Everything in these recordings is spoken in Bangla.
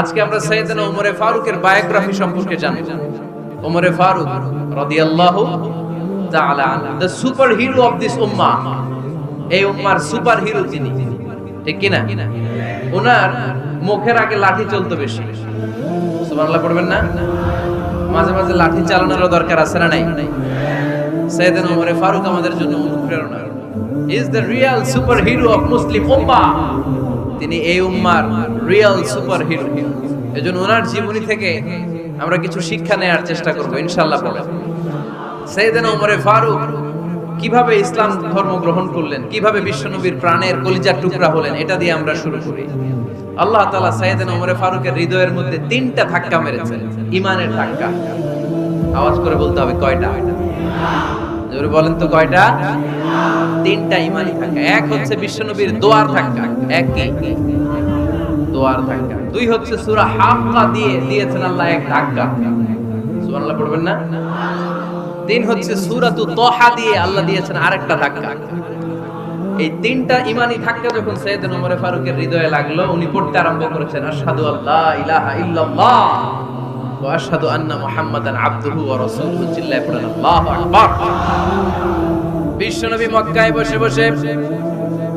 আজকে আমরা সাইয়েদনা ওমর ফারুকের বায়োগ্রাফি সম্পর্কে জানব। ওমর ফারুক রাদিয়াল্লাহু তাআলা আনহু, the super hero of this উম্মাহ। এই উম্মার সুপার হিরো তিনি, ঠিক কি না? ওনার মুখের আগে লাঠি চলতো বেশি। সুবহানাল্লাহ পড়বেন না? মাঝে মাঝে লাঠি চালানোর দরকার আছে না নাই? সাইয়েদনা ওমর ফারুক আমাদের জন্য অনুপ্রেরণা। Is the real super hero of Muslim উম্মাহ। তিনি এই উম্মার রিয়েল সুপার হিরো। এজন্য ওনার জীবনী থেকে আমরা কিছু শিক্ষা নেওয়ার চেষ্টা করব ইনশাআল্লাহ। পড়া সাইয়েদনা ওমর ফারুক কিভাবে ইসলাম ধর্ম গ্রহণ করলেন, কিভাবে বিশ্বনবীর প্রাণের কলিজার টুকরা হলেন, এটা দিয়ে আমরা শুরু করি। আল্লাহ তাআলা সাইয়েদনা ওমর ফারুকের হৃদয়ের মধ্যে 3টা ধাক্কা মেরেছেন, ঈমানের ধাক্কা। আওয়াজ করে বলতে হবে কয়টা? জোরে বলেন তো কয়টা? 3টা ঈমানি ধাক্কা। এক হচ্ছে বিশ্বনবীর দোয়ার ধাক্কা, এক কি? দোয়ার ধাক্কা। 2 হচ্ছে সূরা হাক্কা দিয়ে দিয়েছেন আল্লাহ এক ধাক্কা। সুবহানাল্লাহ পড়বেন না? 3 হচ্ছে সূরাতুত তাহা দিয়ে আল্লাহ দিয়েছেন আরেকটা ধাক্কা। এই 3টা ঈমানি ধাক্কা যখন সাইয়েদনা ওমর ফারুকের হৃদয়ে লাগলো, উনি পড়তে আরম্ভ করেছেন আশহাদু আল্লা ইলাহা ইল্লাল্লাহ ওয়া আশহাদু আন্না মুহাম্মাদান আবদুহু ওয়া রাসূলুহু। চিল্লায়ে পড়েন আল্লাহু আকবার। বিশ্বনবী মক্কায় বসে বসে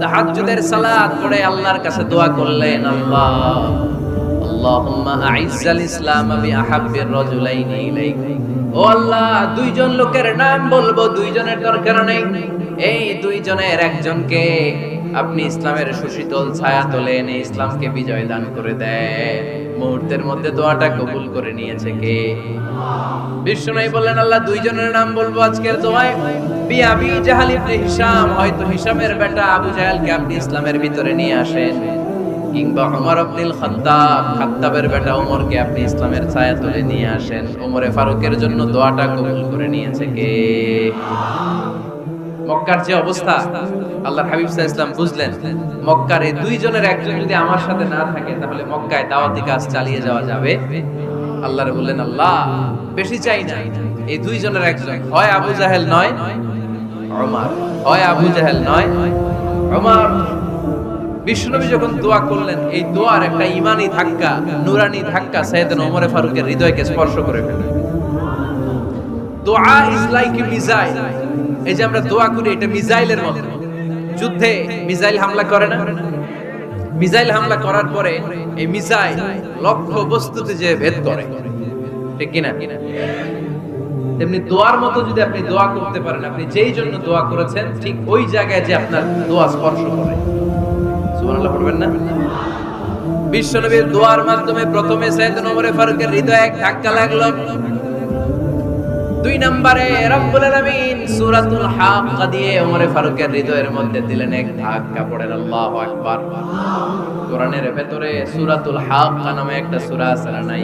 তাহাজ্জুদের সালাত পড়ে আল্লাহর কাছে দোয়া করলেন, আল্লাহুম্মা আইজ্জাল ইসলাম বিআহাব্বির রাজুলাইনি ইলাইক। ও আল্লাহ, 2 জন লোকের নাম বলবো, 2 জনের দরকার নেই। এই 2 জনের একজনকে আপনি ইসলামের সুশীতল ছায়া তলে এনে ইসলামকে বিজয় দান করে দেন। মুহূর্তের মধ্যে দোয়াটা কবুল করে নিয়েছে কে? বিশ্বনবী বললেন, আল্লাহ 2 জনের নাম বলবো আজকের দোয়ায়। আবি জাহাল ইবনে হিশাম, হয়তো হিশামের বেটা আবু জাহেলকে আপনি ইসলামের ভিতরে নিয়ে আসেন, কিংবা ওমর ইবনুল খাত্তাব, খাত্তাবের বেটা ওমরকে আপনি ইসলামের ছায়া তলে নিয়ে আসেন। ওমরে ফারুকের জন্য দোয়াটা কবুল করে নিয়েছে কে? মক্কার যে অবস্থা, আল্লাহর হাবিব সাল্লাল্লাহু আলাইহি ওয়াসাল্লাম বুঝলেন মক্কার এই 2 জনের একজন যদি আমার সাথে না থাকে তাহলে মক্কায় দাওয়াতি কাজ চালিয়ে যাওয়া যাবে। আল্লাহর বললেন, আল্লাহ বেশি চাই না, এই 2 জনের একজন, হয় আবু জাহেল নয় ওমর, হয় আবু জাহেল নয় ওমর। বিশ্বনবী যখন দোয়া করলেন, এই দোয়ার একটা ঈমানি ধাক্কা, নূরানি ধাক্কা সাইয়েদনা ওমর ফারুকের হৃদয়কে স্পর্শ করে ফেলল। দোয়া ইজ লাইক এ মিসাইল। এই যে আমরা দোয়া করি, এটা মিসাইলের মতো। যুদ্ধে মিসাইল হামলা করে না? মিসাইল হামলা করার পরে এই মিসাইল লক্ষ্য বস্তুতে যে ভেদ করে, ঠিক কি না? তেমনি দোয়ার মতো যদি আপনি দোয়া করতে পারেন, আপনি যেই জন্য দোয়া করেছেন ঠিক ওই জায়গায় যে আপনার দোয়া স্পর্শ করে। সুবহানাল্লাহ পড়বেন না? বিশ্বনবীর দোয়ার মাধ্যমে প্রথমে সাইয়েদনা ওমর ফারুকের হৃদয়ে এক ধাক্কা লাগলো। 2 নম্বরে রব্বুল আলামিন সূরাতুল হাক্কা দিয়ে ওমর ফারুকের হৃদয়ের মধ্যে দিলেন এক ধাক্কা। পড়েন আল্লাহু আকবার। কোরআনের ভেতরে সূরাতুল হাক্কা নামে একটা সূরা আছে না নাই?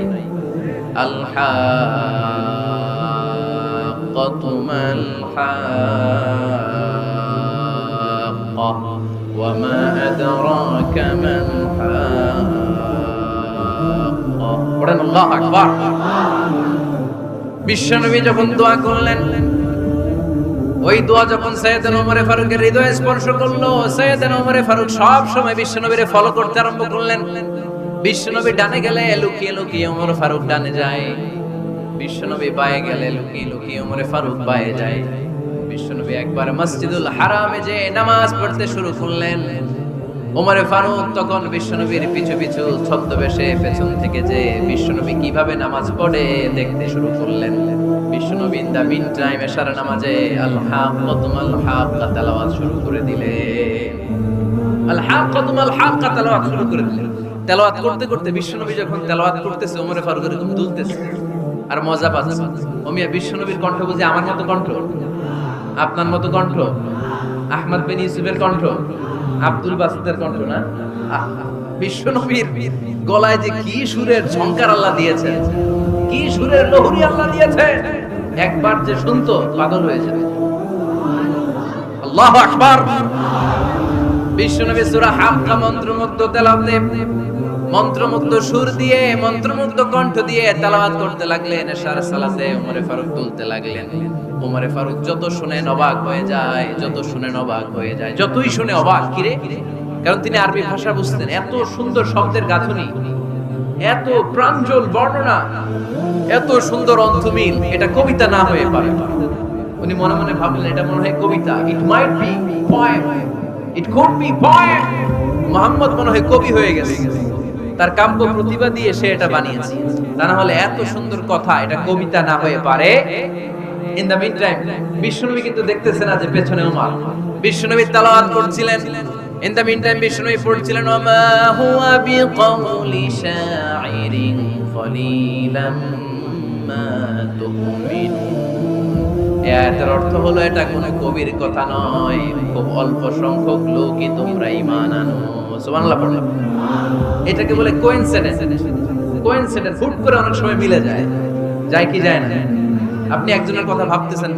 আল হাক্কাতু মাল হাক্কা ওয়া মা আদরাকা মাল হাক্কা। পড়েন আল্লাহু আকবার। বিশ্বনবী যখন দোয়া করলেন, ওই দোয়া যখন সাইয়েদনা ওমর ফারুকের হৃদয়ে স্পর্শ করলো, সাইয়েদনা ওমর ফারুক সব সময় বিশ্বনবীরে ফলো করতে আরম্ভ করলেন। বিশ্বনবী ডানে গেলে লুকিয়ে লুকিয়ে ওমর ফারুক ডানে যায়, বিশ্বনবী বায়ে গেলে লুকিয়ে লুকিয়ে ওমর ফারুক বায়ে যায়। বিশ্বনবী একবার মসজিদুল হারামে যে নামাজ পড়তে শুরু করলেন, ওমর ফারুক তখন বিশ্বনবীর পিছু পিছু ছদ্মবেশে পেছন থেকে যে বিশ্বনবী কিভাবে নামাজ পড়ে দেখতে শুরু করলেন। বিশ্বনবী ইন দা মিন টাইম এশারা নামাজে আল হাক্কাতু মাল হাক্কা তেলাওয়াত শুরু করে দিলেন। আল হাক্কাতু মাল হাক্কা তেলাওয়াত শুরু করে দিলেন। তেলাওয়াত করতে করতে বিশ্বনবী যখন তেলাওয়াত করতেছে, ওমর ফারুক এরকম দুলতেছে আর মজা পাচ্ছে। ওমিয়া বিশ্বনবীর কণ্ঠ বুঝি আমার মতো কণ্ঠ, আপনার মতো কণ্ঠ, আহমদ বিন ইউসুফের কণ্ঠ, আব্দুল বাসিতের কণ্ঠ না? বিশ্বনবীর গলায় যে কি সুরের ঝংকার আল্লাহ দিয়েছেন, কি সুরের লহরী আল্লাহ দিয়েছেন, একবার যে শুনতো পাগল হয়ে যেত। আল্লাহু আকবার। বিশ্বনবী সূরা হাক্কা মন্ত্রমুগ্ধ তেলাওয়াতে, মন্ত্রমুগ্ধ সুর দিয়ে, মন্ত্রমুগ্ধ কণ্ঠ দিয়ে তেলাওয়াত করতে লাগলেন। এশার সালাতে ওমর ফারুক তুলতে লাগলেন। ওমর ফারুক যত শুনে অবাক হয়ে যায়, যত শুনে অবাক হয়ে যায়, যতই শুনে অবাক। কিরে? কারণ তিনি আরবি ভাষা বুঝতেন। এত সুন্দর শব্দের গাঁথনি, এত প্রাঞ্জল বর্ণনা, এত সুন্দর অন্তমিল, এটা কবিতা না হয়ে পারে। উনি মনে মনে ভাবলেন এটা মনে হয় কবিতা, it might be poem, it could be poem. Muhammad মনে হয় কবি হয়ে গেছে, তার কাব্য প্রতিভা দিয়ে সে এটা বানিয়েছে। তা না হলে এত সুন্দর কথা, এটা কবিতা না হয়ে পারে। ইন দ্য মিন টাইম বিশ্বনবী কিন্তু দেখতেছেন না যে পেছনে ওমর, বিশ্বনবী তেলাওয়াত করছিলেন। ইন দ্য মিন টাইম বিশ্বনবী পড়ছিলেন ওমা হুয়া বিকাউলি শাইরিন কলিলাম মা তুমিনুন। এর অর্থ হলো এটা কোনো কবির কথা নয়, খুব অল্প সংখ্যক লোকই তোমরা ঈমান আনো। সুবহানাল্লাহ পড়লাম। এটাকে বলে কোইন্সিডেন্স। কোইন্সিডেন্স হুট করে অনেক সময় মিলে যায়, যায় কি যায় না? আপনি একজনের কথা ভাবতেছেন,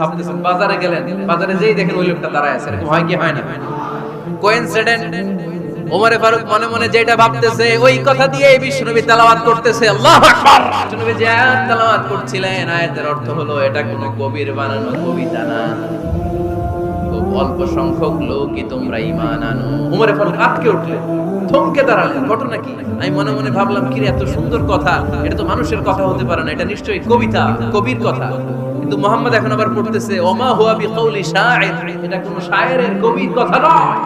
বাজারে গেলেন, বাজারে যেই দেখেন ওই লোকটা দাঁড়ায় আছে, এরকম হয় কি হয় না? কোইন্সিডেন্ট। ওমরে ফারুক মনে মনে যেটা ভাবতেছে ওই কথা দিয়ে বিশ্বনবী তেলাওয়াত করতেছে। আল্লাহু আকবার। বিশ্বনবী যে আয়াত তেলাওয়াত করছিলেন, আয়াতের অর্থ হলো এটা কোনো কবির বানানো কবিতা না, খুব অল্প সংখ্যক লোকই তোমরা ঈমান আনো। ওমরে ফারুক আটকে উঠলেন, থমকে দাঁড়ালেন। ঘটনা কি? আমি মনে মনে ভাবলাম কি এত সুন্দর কথা, এটা তো মানুষের কথা হতে পারে না, এটা নিশ্চয়ই কবিতা, কবির কথা। কিন্তু মুহাম্মদ এখন আবার পড়তেছে ওমা হুয়া বিকাউলি শাইর, এটা কোনো শায়েরের কবির কথা নয়।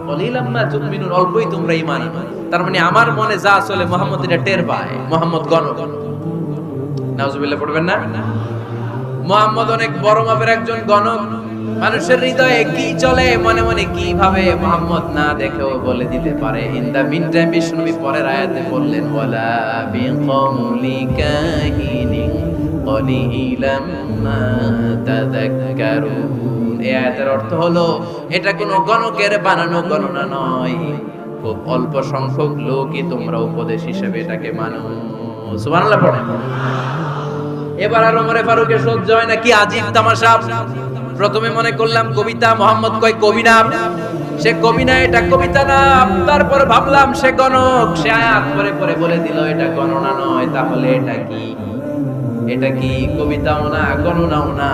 কলিলাম মা তুমিনুন, অল্পই তোমরা ঈমান আনো। তার মানে আমার মনে যা চলে মুহাম্মদ এটা টের পায়। মুহাম্মদ গণক, নাউজুবিল্লাহ পড়বেন না? মুহাম্মদ অনেক বড় মাপের একজন গণক। মানুষের হৃদয়ে কি চলে, মনে মনে কি ভাবে, মুহাম্মদ না দেখেও বলে দিতে পারে। ইন দা মিন টাইম বিশ্বনবী পরের আয়াতে বললেন ওয়ালা বিকাউলি কাহিনিন কলিলাম মা তাযাক্কারুন। এই আয়াতের অর্থ হলো এটা কোনো গণকের বানানো গণনা নয়, খুব অল্প সংখ্যক লোকই তোমরা উপদেশ হিসেবে এটাকে মানো। সুবহানাল্লাহ পড়েন। এবার আর ওমরে ফারুকের সহ্য হয় না, কি আজীব তামাশা। প্রথমে মনে করলাম কবিতা, মুহাম্মদ কয় কবি না, সে কবি না, এটা কবিতা না। তারপর ভাবলাম সে গণক, সে আয়াত পরে পরে বলে দিল এটা গণনা নয়, তাহলে এটা কি? এটা কি কবিতাও না, গণনাও না,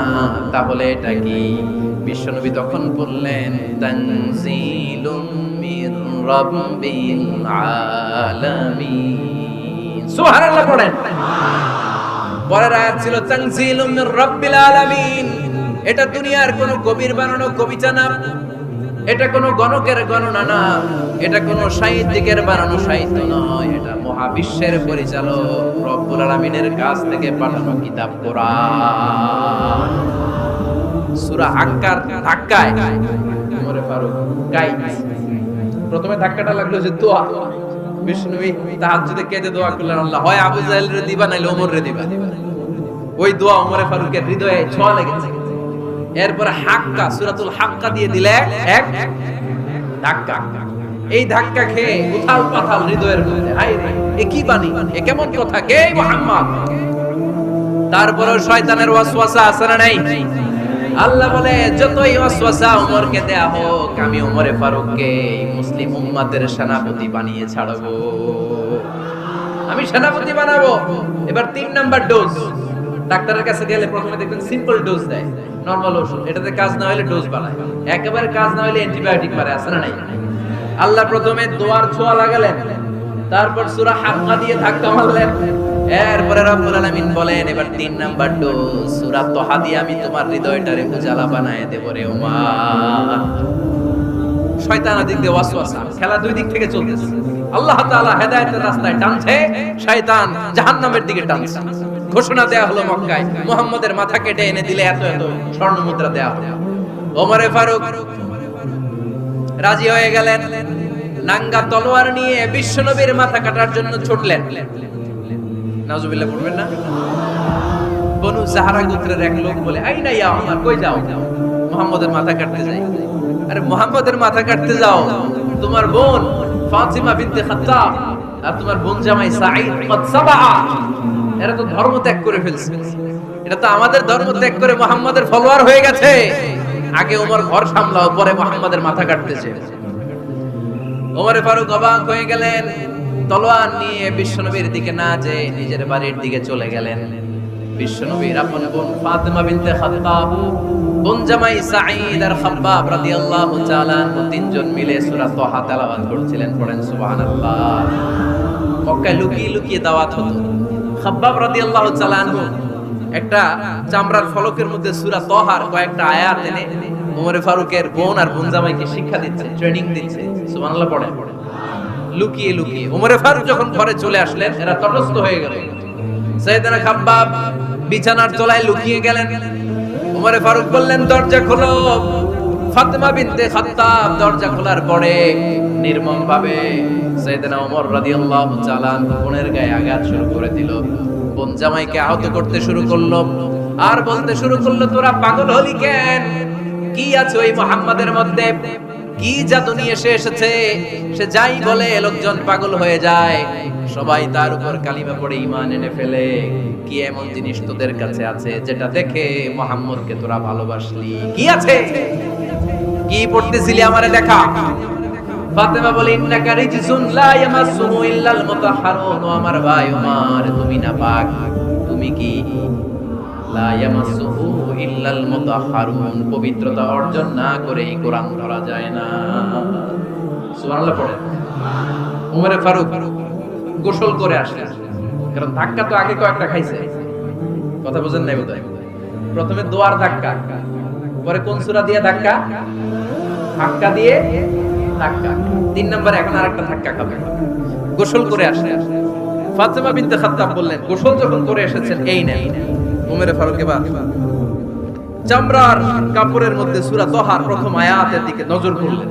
তাহলে এটা কি? বিশ্বনবী তখন বললেন তানজিলুম মির রাব্বিল আলামিন। সুবহানাল্লাহ পড়েন। পরের আয়াত ছিল তানজিলুম মির রাব্বিল আলামিন। এটা দুনিয়ার কোনো কবির বানানো কবিতা না, এটা কোনো গণকের গণনা না, এটা কোনো সাহিত্যিকের বানানো সাহিত্য নয়, এটা মহাবিশ্বের পরিচালক রব্বুল আলামিনের কাছ থেকে পাঠানো কিতাব কোরআন। সূরা হাক্কার ধাক্কায় ওমরে ফারুক গাইড। প্রথমে ধাক্কাটা লাগলো যে দোয়া। বিশ্বনবী তাহাজ্জুদে কেঁদে দোয়া করলেন, আল্লাহ হয় আবু জাহেলের দিবা নাইলে ওমরের দিবা। ওই দোয়া ওমরে ফারুকের হৃদয়ে ছোঁয়া লেগেছে। এরপরে হাক্কা, সূরাতুল হাক্কা দিয়ে দিলে এক ধাক্কা। এই ধাক্কা খেয়ে উথাল পাথাল হৃদয়ের মধ্যে, হায় রে এ কি বাণী, এ কেমন কথা, কে মুহাম্মদ? তারপরে শয়তানের ওয়াসওয়াসা আছে না নাই? আল্লাহ বলে যতই ওয়াসওয়াসা ওমরকে দেয়া হোক, আমি ওমরে ফারুককে মুসলিম উম্মতের সেনাপতি বানিয়ে ছাড়বো, আমি সেনাপতি বানাবো। এবার 3 নাম্বার ডোজ। ডাক্তারের কাছে গেলে প্রথমে দেখবেন সিম্পল ডোজ দেয়, নরমাল ওষুধ। এটাতে কাজ না হলে ডোজ বাড়ায়, একেবারে কাজ না হলে অ্যান্টিবায়োটিক মারে, আছে না নাই? আল্লাহ প্রথমে দোয়ার ছোঁয়া লাগালেন, তারপর সূরা হাক্কা দিয়ে ধাক্কা মারলেন। এরপরে রব্বুল আলামিন বলেন এবার 3 নাম্বার ডোজ সূরা তাহা দিয়ে আমি তোমার হৃদয়টারে উজালা বানায় দেব রে ওমর। শয়তান ওদিক দিয়ে ওয়াসওয়াসা, খেলা দুই দিক থেকে চলতেছে। আল্লাহ তাআলা হেদায়েতের রাস্তায় টানছে, শয়তান জাহান্নামের দিকে টানছে। ঘোষণা দেয়া হলো মক্কায়, মুহাম্মদের মাথা কেটে এনে দিলে এত এত স্বর্ণ মুদ্রা দেয়া হবে। ওমরে ফারুক রাজি হয়ে গেলেন, নাঙ্গা তলোয়ার নিয়ে বিশ্বনবীর মাথা কাটার জন্য ছুটলেন। নাউজুবিল্লাহ পড়বেন না? বনু জাহরা গোত্রের এক লোক বলে, আইনা ইয়া ওমর, কই যাও? মুহাম্মদের মাথা কাটতে যাই। আরে মুহাম্মদের মাথা কাটতে যাও, তোমার বোন ফাতিমা বিনতে খাত্তাব আর তোমার বোন জামাই সাঈদ কদ সাবা, এরা তো ধর্ম ত্যাগ করে ফেলছে। এটা তো আমাদের ধর্ম ত্যাগ করে মুহাম্মাদের ফলোয়ার হয়ে গেছে। আগে ওমর ঘর সামলাও, পরে মুহাম্মাদের মাথা কাটতেছে। ওমরে ফারুক অবাক হয়ে গেলেন, তলোয়ার নিয়ে বিশ্বনবীর দিকে না যেয়ে নিজের বাড়ির দিকে চলে গেলেন। বিশ্বনবীর আপন বোন ফাতিমা বিনতে খাত্তাব, বোন জামাই সাঈদ আর খাব্বাব রাদিয়াল্লাহু তাআলা তিনজন মিলে সূরা তাহা তেলাওয়াত করছিলেন। পড়েন সুবহানাল্লাহ। মক্কায় লুকিয়ে লুকিয়ে দাওয়াত হতো। খাব্বাব রাদিয়াল্লাহু তাআলা আনহু একটা চামড়ার ফলকের মধ্যে সূরা তাহার কয়েকটা আয়াত এনে ওমর ফারুকের বোন আর বোন জামাইকে শিক্ষা দিচ্ছে, ট্রেনিং দিচ্ছে। সুবহানাল্লাহ পড়ে লুকিয়ে লুকিয়ে। ওমর ফারুক যখন ঘরে চলে আসলেন, এরা তটস্থ হয়ে গেল। সাইয়েদনা খাব্বাব বিছানার তলায় লুকিয়ে গেলেন। ওমর ফারুক বললেন, দরজা খোলো। ফাতেমা বিনতে খাত্তাব দরজা খোলার পরে নির্মম ভাবে সাইয়েদনা ওমর রাদিয়াল্লাহু তাআলা বোনের গায়ে আঘাত শুরু করে দিল। বোন জামাইকে আহত করতে শুরু করলো আর বলতে শুরু করলো, তোরা পাগল হলি কেন? কি আছে ওই মুহাম্মাদের মধ্যে? কি জাদু নিয়ে এসেছে? সে যাই বলে লোকজন পাগল হয়ে যায়, সবাই তার উপর কালিমা পড়ে ঈমান এনে ফেলে। কি এমন জিনিস তোদের কাছে আছে যেটা দেখে মুহাম্মদকে তোরা ভালোবাসলি? কি আছে? কি পড়তেছিলি আমারে দেখা। ফাতেমা বলে, ইন্নাকা রিজসুন লা ইয়ামাসসুহু ইল্লাল মুতাহহারুন। আমার ভাই ওমর, তুমি নাপাক। তুমি কি? লা ইয়ামাসসুহু ইল্লাল মুতাহহারুন, পবিত্রতা অর্জন না করে এই কোরআন ধরা যায় না। সুবহানাল্লাহ পড়ে। ওমর ফারুক গোসল করে আসলেন, কারণ ধাক্কা তো আগে কয়েকটা খাইছে। কথা বুঝেন নাই বোধহয়? প্রথমে দোয়ার ধাক্কা, পরে কোন সূরা দিয়ে ধাক্কা? ধাক্কা দিয়ে ধাক্কা। 3 নম্বরে এখন আরেকটা ধাক্কা খাবে। গোসল করে আসলেন। ফাতেমা বিনতে খাত্তাব বললেন, গোসল যখন করে এসেছেন, এই নেন। ওমর ফারুক এবার চামড়ার কাপড়ের মধ্যে সূরা তাহার প্রথম আয়াতের দিকে নজর করলেন।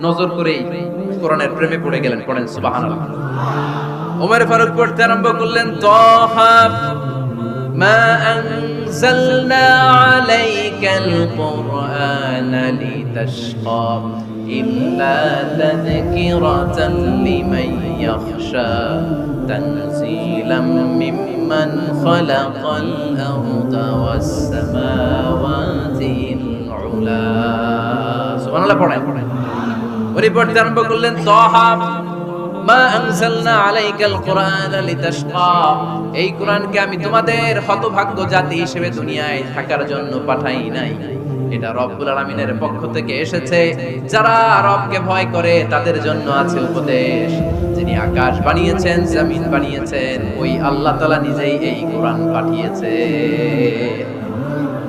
নজর করেই কোরআনের প্রেমে পড়ে গেলেন। পড়েন সুবহানাল্লাহ। ওমর ফারুক পড়তে আরম্ভ করলেন, তাহা মা আনজালনা আলাইকাল কুরআনা লিতাশকা ইল্লা তাযকিরাতান লিমান ইয়াখশা তানজিলাম মিম্মান খালাকাল আরদা ওয়াস সামাওয়াতিল উলা। সুবহানাল্লাহ পড়েন। উনি পড়তে আরম্ভ করলেন, তাহা মা আনজালনা আলাইকাল কুরআনা লিতাশকা, এই কোরআনকে আমি তোমাদের হতভাগ্য জাতি হিসেবে দুনিয়ায় থাকার জন্য পাঠাই নাই। এটা রব্বুল আলামিনের পক্ষ থেকে এসেছে। যারা রবকে ভয় করে তাদের জন্য আছে উপদেশ। যিনি আকাশ বানিয়েছেন, জমিন বানিয়েছেন, ওই আল্লাহ তাআলা নিজেই এই কোরআন পাঠিয়েছে।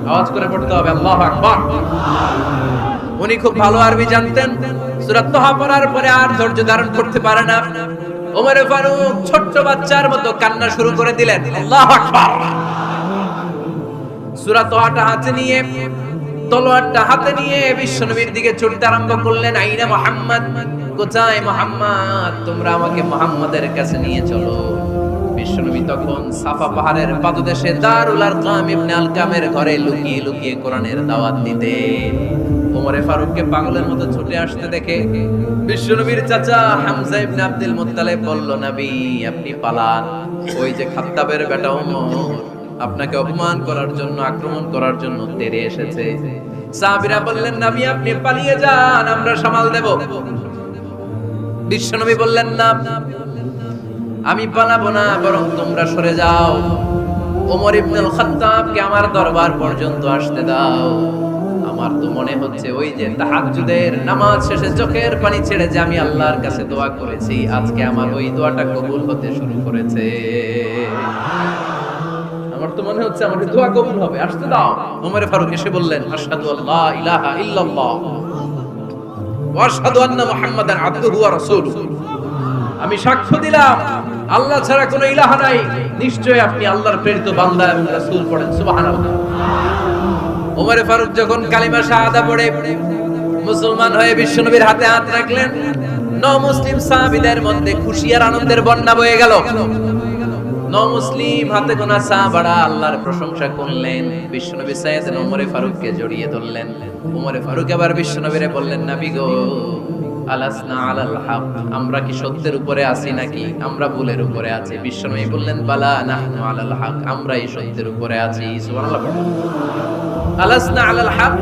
আওয়াজ করে পড়তে হবে, আল্লাহু আকবার। উনি খুব ভালো আরবি জানতেন। সূরা তাহা পড়ার পরে আর ধৈর্য ধারণ করতে পারে না। ওমর ফারুক ছোট্ট বাচ্চার মতো কান্না শুরু করে দিলেন। আল্লাহু আকবার। সূরা তাহাটা হাতে নিয়ে, তলোয়ারটা হাতে নিয়ে বিশ্বনবীর দিকে ছুটতে আরম্ভ করলেন। আইনা মুহাম্মদ, কোথায় মুহাম্মদ? তোমরা আমাকে মুহাম্মাদের কাছে নিয়ে চলো। বিশ্বনবী তখন সাফা পাহাড়ের পাদদেশে দারুল আরকাম ইবনে আলকামের ঘরে লুকিয়ে লুকিয়ে কোরআনের দাওয়াত দিতেন। ওমর ফারুককে পাগলের মতো ছুটে আসতে দেখে বিশ্বনবীর চাচা হামজা ইবনে আব্দুল মুত্তালিব বলল, নবী আপনি পালান। ওই যে খাত্তাবের বেটা ওমর আপনাকে অপমান করার জন্য, আক্রমণ করার জন্য তেড়ে এসেছে। সাহাবীরা বললেন, নবী আপনি পালিয়ে যান, আমরা সামাল দেব। বিশ্বনবী বললেন, না আমি পালাবো না, বরং তোমরা সরে যাও। ওমর ইবনুল খাত্তাবকে আমার দরবার পর্যন্ত আসতে দাও। আমার তো মনে হচ্ছে ওই যে তাহাজ্জুদের নামাজ শেষে চোখের পানি ছেড়ে যে আমি আল্লাহর কাছে দোয়া করেছি, আজকে আমার ওই দোয়াটা কবুল হতে শুরু করেছে। আমার তো মনে হচ্ছে আমার দোয়া কবুল হবে, আসতে দাও। ওমর ফারুক এসে বললেন, আশহাদু আল্লা ইলাহা ইল্লাল্লাহ ওয়া আশহাদু আন্না মুহাম্মাদান আবদুহু ওয়া রাসূলুহু। আমি সাক্ষ্য দিলাম আল্লাহ ছাড়া কোনো ইলাহ নাই, নিশ্চয়ই আপনি আল্লাহর প্রেরিত বান্দা এবং রাসূল। পড়েন সুবহানাল্লাহ। ওমর ফারুক যখন কালিমা শাহাদা পড়ে মুসলমান হয়ে বিশ্বনবীর হাতে হাত রাখলেন, নও-মুসলিম সাহাবীদের মধ্যে খুশি আর আনন্দের বন্যা বয়ে গেল। নও-মুসলিম হাতে গোনা সাহাবারা আল্লাহর প্রশংসা করলেন। বিশ্বনবী সাইয়েদনা ওমর ফারুককে জড়িয়ে ধরলেন। ওমর ফারুক আবার বিশ্বনবীরে বললেন, নবী গো, আলাসনা আলাল হক, আমরা কি সত্যের উপরে আছি নাকি আমরা ভুলের উপরে আছি? বিশ্বনবী বললেন, বালা নাহনু আলাল হক, আমরাই সত্যের উপরে আছি। সুবহানাল্লাহ। আলাসনা আলাল হক,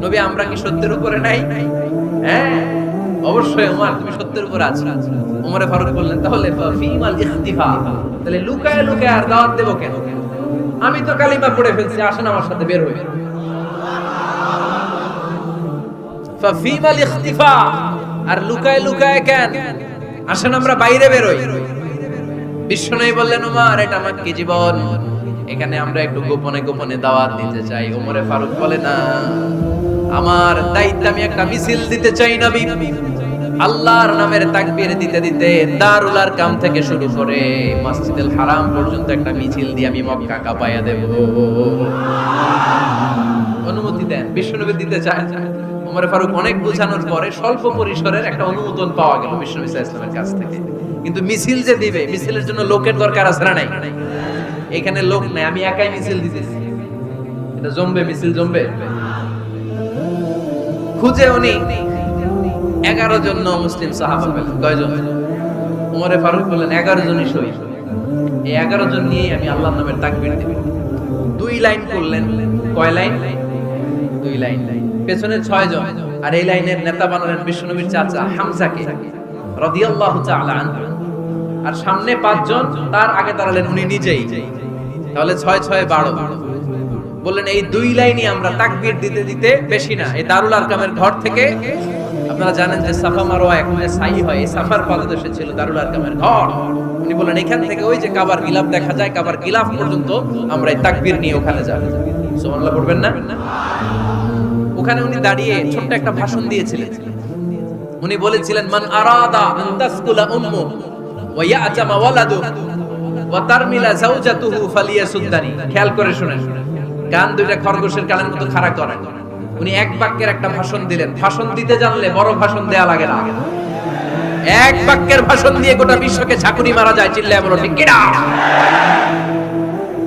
নবী আমরা কি সত্যের উপরে নাই? হ্যাঁ অবশ্যই ওমর, তুমি সত্যের উপরে আছো। ওমর ফারুক বললেন, তাহলে ফিমাল ইখতিফা, তাহলে লুকায় লুকায় আর দাওয়াত দেব কেন? আমি তো কালিমা পড়ে ফেলছি, আসেন আমার সাথে বের হই। ফিমাল ইখতিফা, আর লুকায় লুকায় কেন? আসেন আমরা বাইরে বেরোই। বিশ্বনবী বললেন, ওমর এটা আমার কি জীবন, এখানে আমরা একটু গোপনে গোপনে দাওয়াত দিতে চাই। ওমরে ফারুক বলে, না, আমার দায়িত্ব, আমি একটা মিছিল দিতে চাই নবী। আল্লাহর নামের তাকবীর দিতে দিতে দারুল আরকাম থেকে শুরু করে মসজিদুল হারাম পর্যন্ত একটা মিছিল দিয়ে আমি মক্কা কাঁপায়া দেব। অনুমতি দেন। বিশ্বনবী দিতে চায়। ওমর ফারুক অনেক বোঝানোর পরে স্বল্প পরিসরের একটা অনুমোদন পাওয়া গেল বিশ্বনবী সাল্লাল্লাহু আলাইহি ওয়াসাল্লামের কাছ থেকে। কিন্তু মিছিল যে দিবে, মিছিলের জন্য লোকের দরকার আছে না নাই? এখানে লোক নাই, আমি একাই মিছিল দিতেছি। এটা জমবে, মিছিল জমবে। খুঁজে উনি 11 জন মুসলিম সাহাবা পেলেন। কয়জন? ওমরে ফারুক বললেন 11 জনই সই। এই 11 জন নিয়ে আমি আল্লাহর নামের তাকবীর দেব। 2 লাইন করলেন। কয় লাইন? 2 লাইন। পেছনে 6 জন, আর এই লাইনের নেতা বানালেন বিশ্বনবীর চাচা হামজাকে রাদিয়াল্লাহু তাআলা আনহু। আর সামনে 5 জন, তার আগে দাঁড়ালেন উনি নিজেই। তাহলে 6 6 12। বললেন এই 2 লাইনই আমরা তাকবীর দিতে দিতে, বেশি না, এই দারুল আরকামের ঘর থেকে, আপনারা জানেন যে সাফা মারওয়া এখন সাই হয়, এই সাফার পাদদেশে ছিল দারুল আরকামের ঘর। উনি বললেন এখান থেকে ওই যে কাবার গিলাফ দেখা যায়, কাবার গিলাফ পর্যন্ত আমরা এই তাকবীর নিয়ে ওখানে যাব। সুবহানাল্লাহ পড়বেন না? ওখানে উনি দাঁড়িয়ে ছোট্ট একটা ভাষণ দিয়েছিলেন। উনি বলেছিলেন, মান আরাদা আন তাসকুলা উম্মু ওয়া ইয়াজামা ওয়ালাদু ওয়া তারমিলা যাওজাতুহু ফালিয়াসুদ্দানি। খেয়াল করে শুনেন, কান দুইটা খরগোশের কানের মতো খাড়া করেন। উনি এক বাক্যের একটা ভাষণ দিলেন। ভাষণ দিতে জানলে বড় ভাষণ দেয়া লাগে না। এক বাক্যের ভাষণ দিয়ে গোটা বিশ্বকে ঝাঁকুনি মারা যায়। চিল্লায় বলো ঠিক কি না?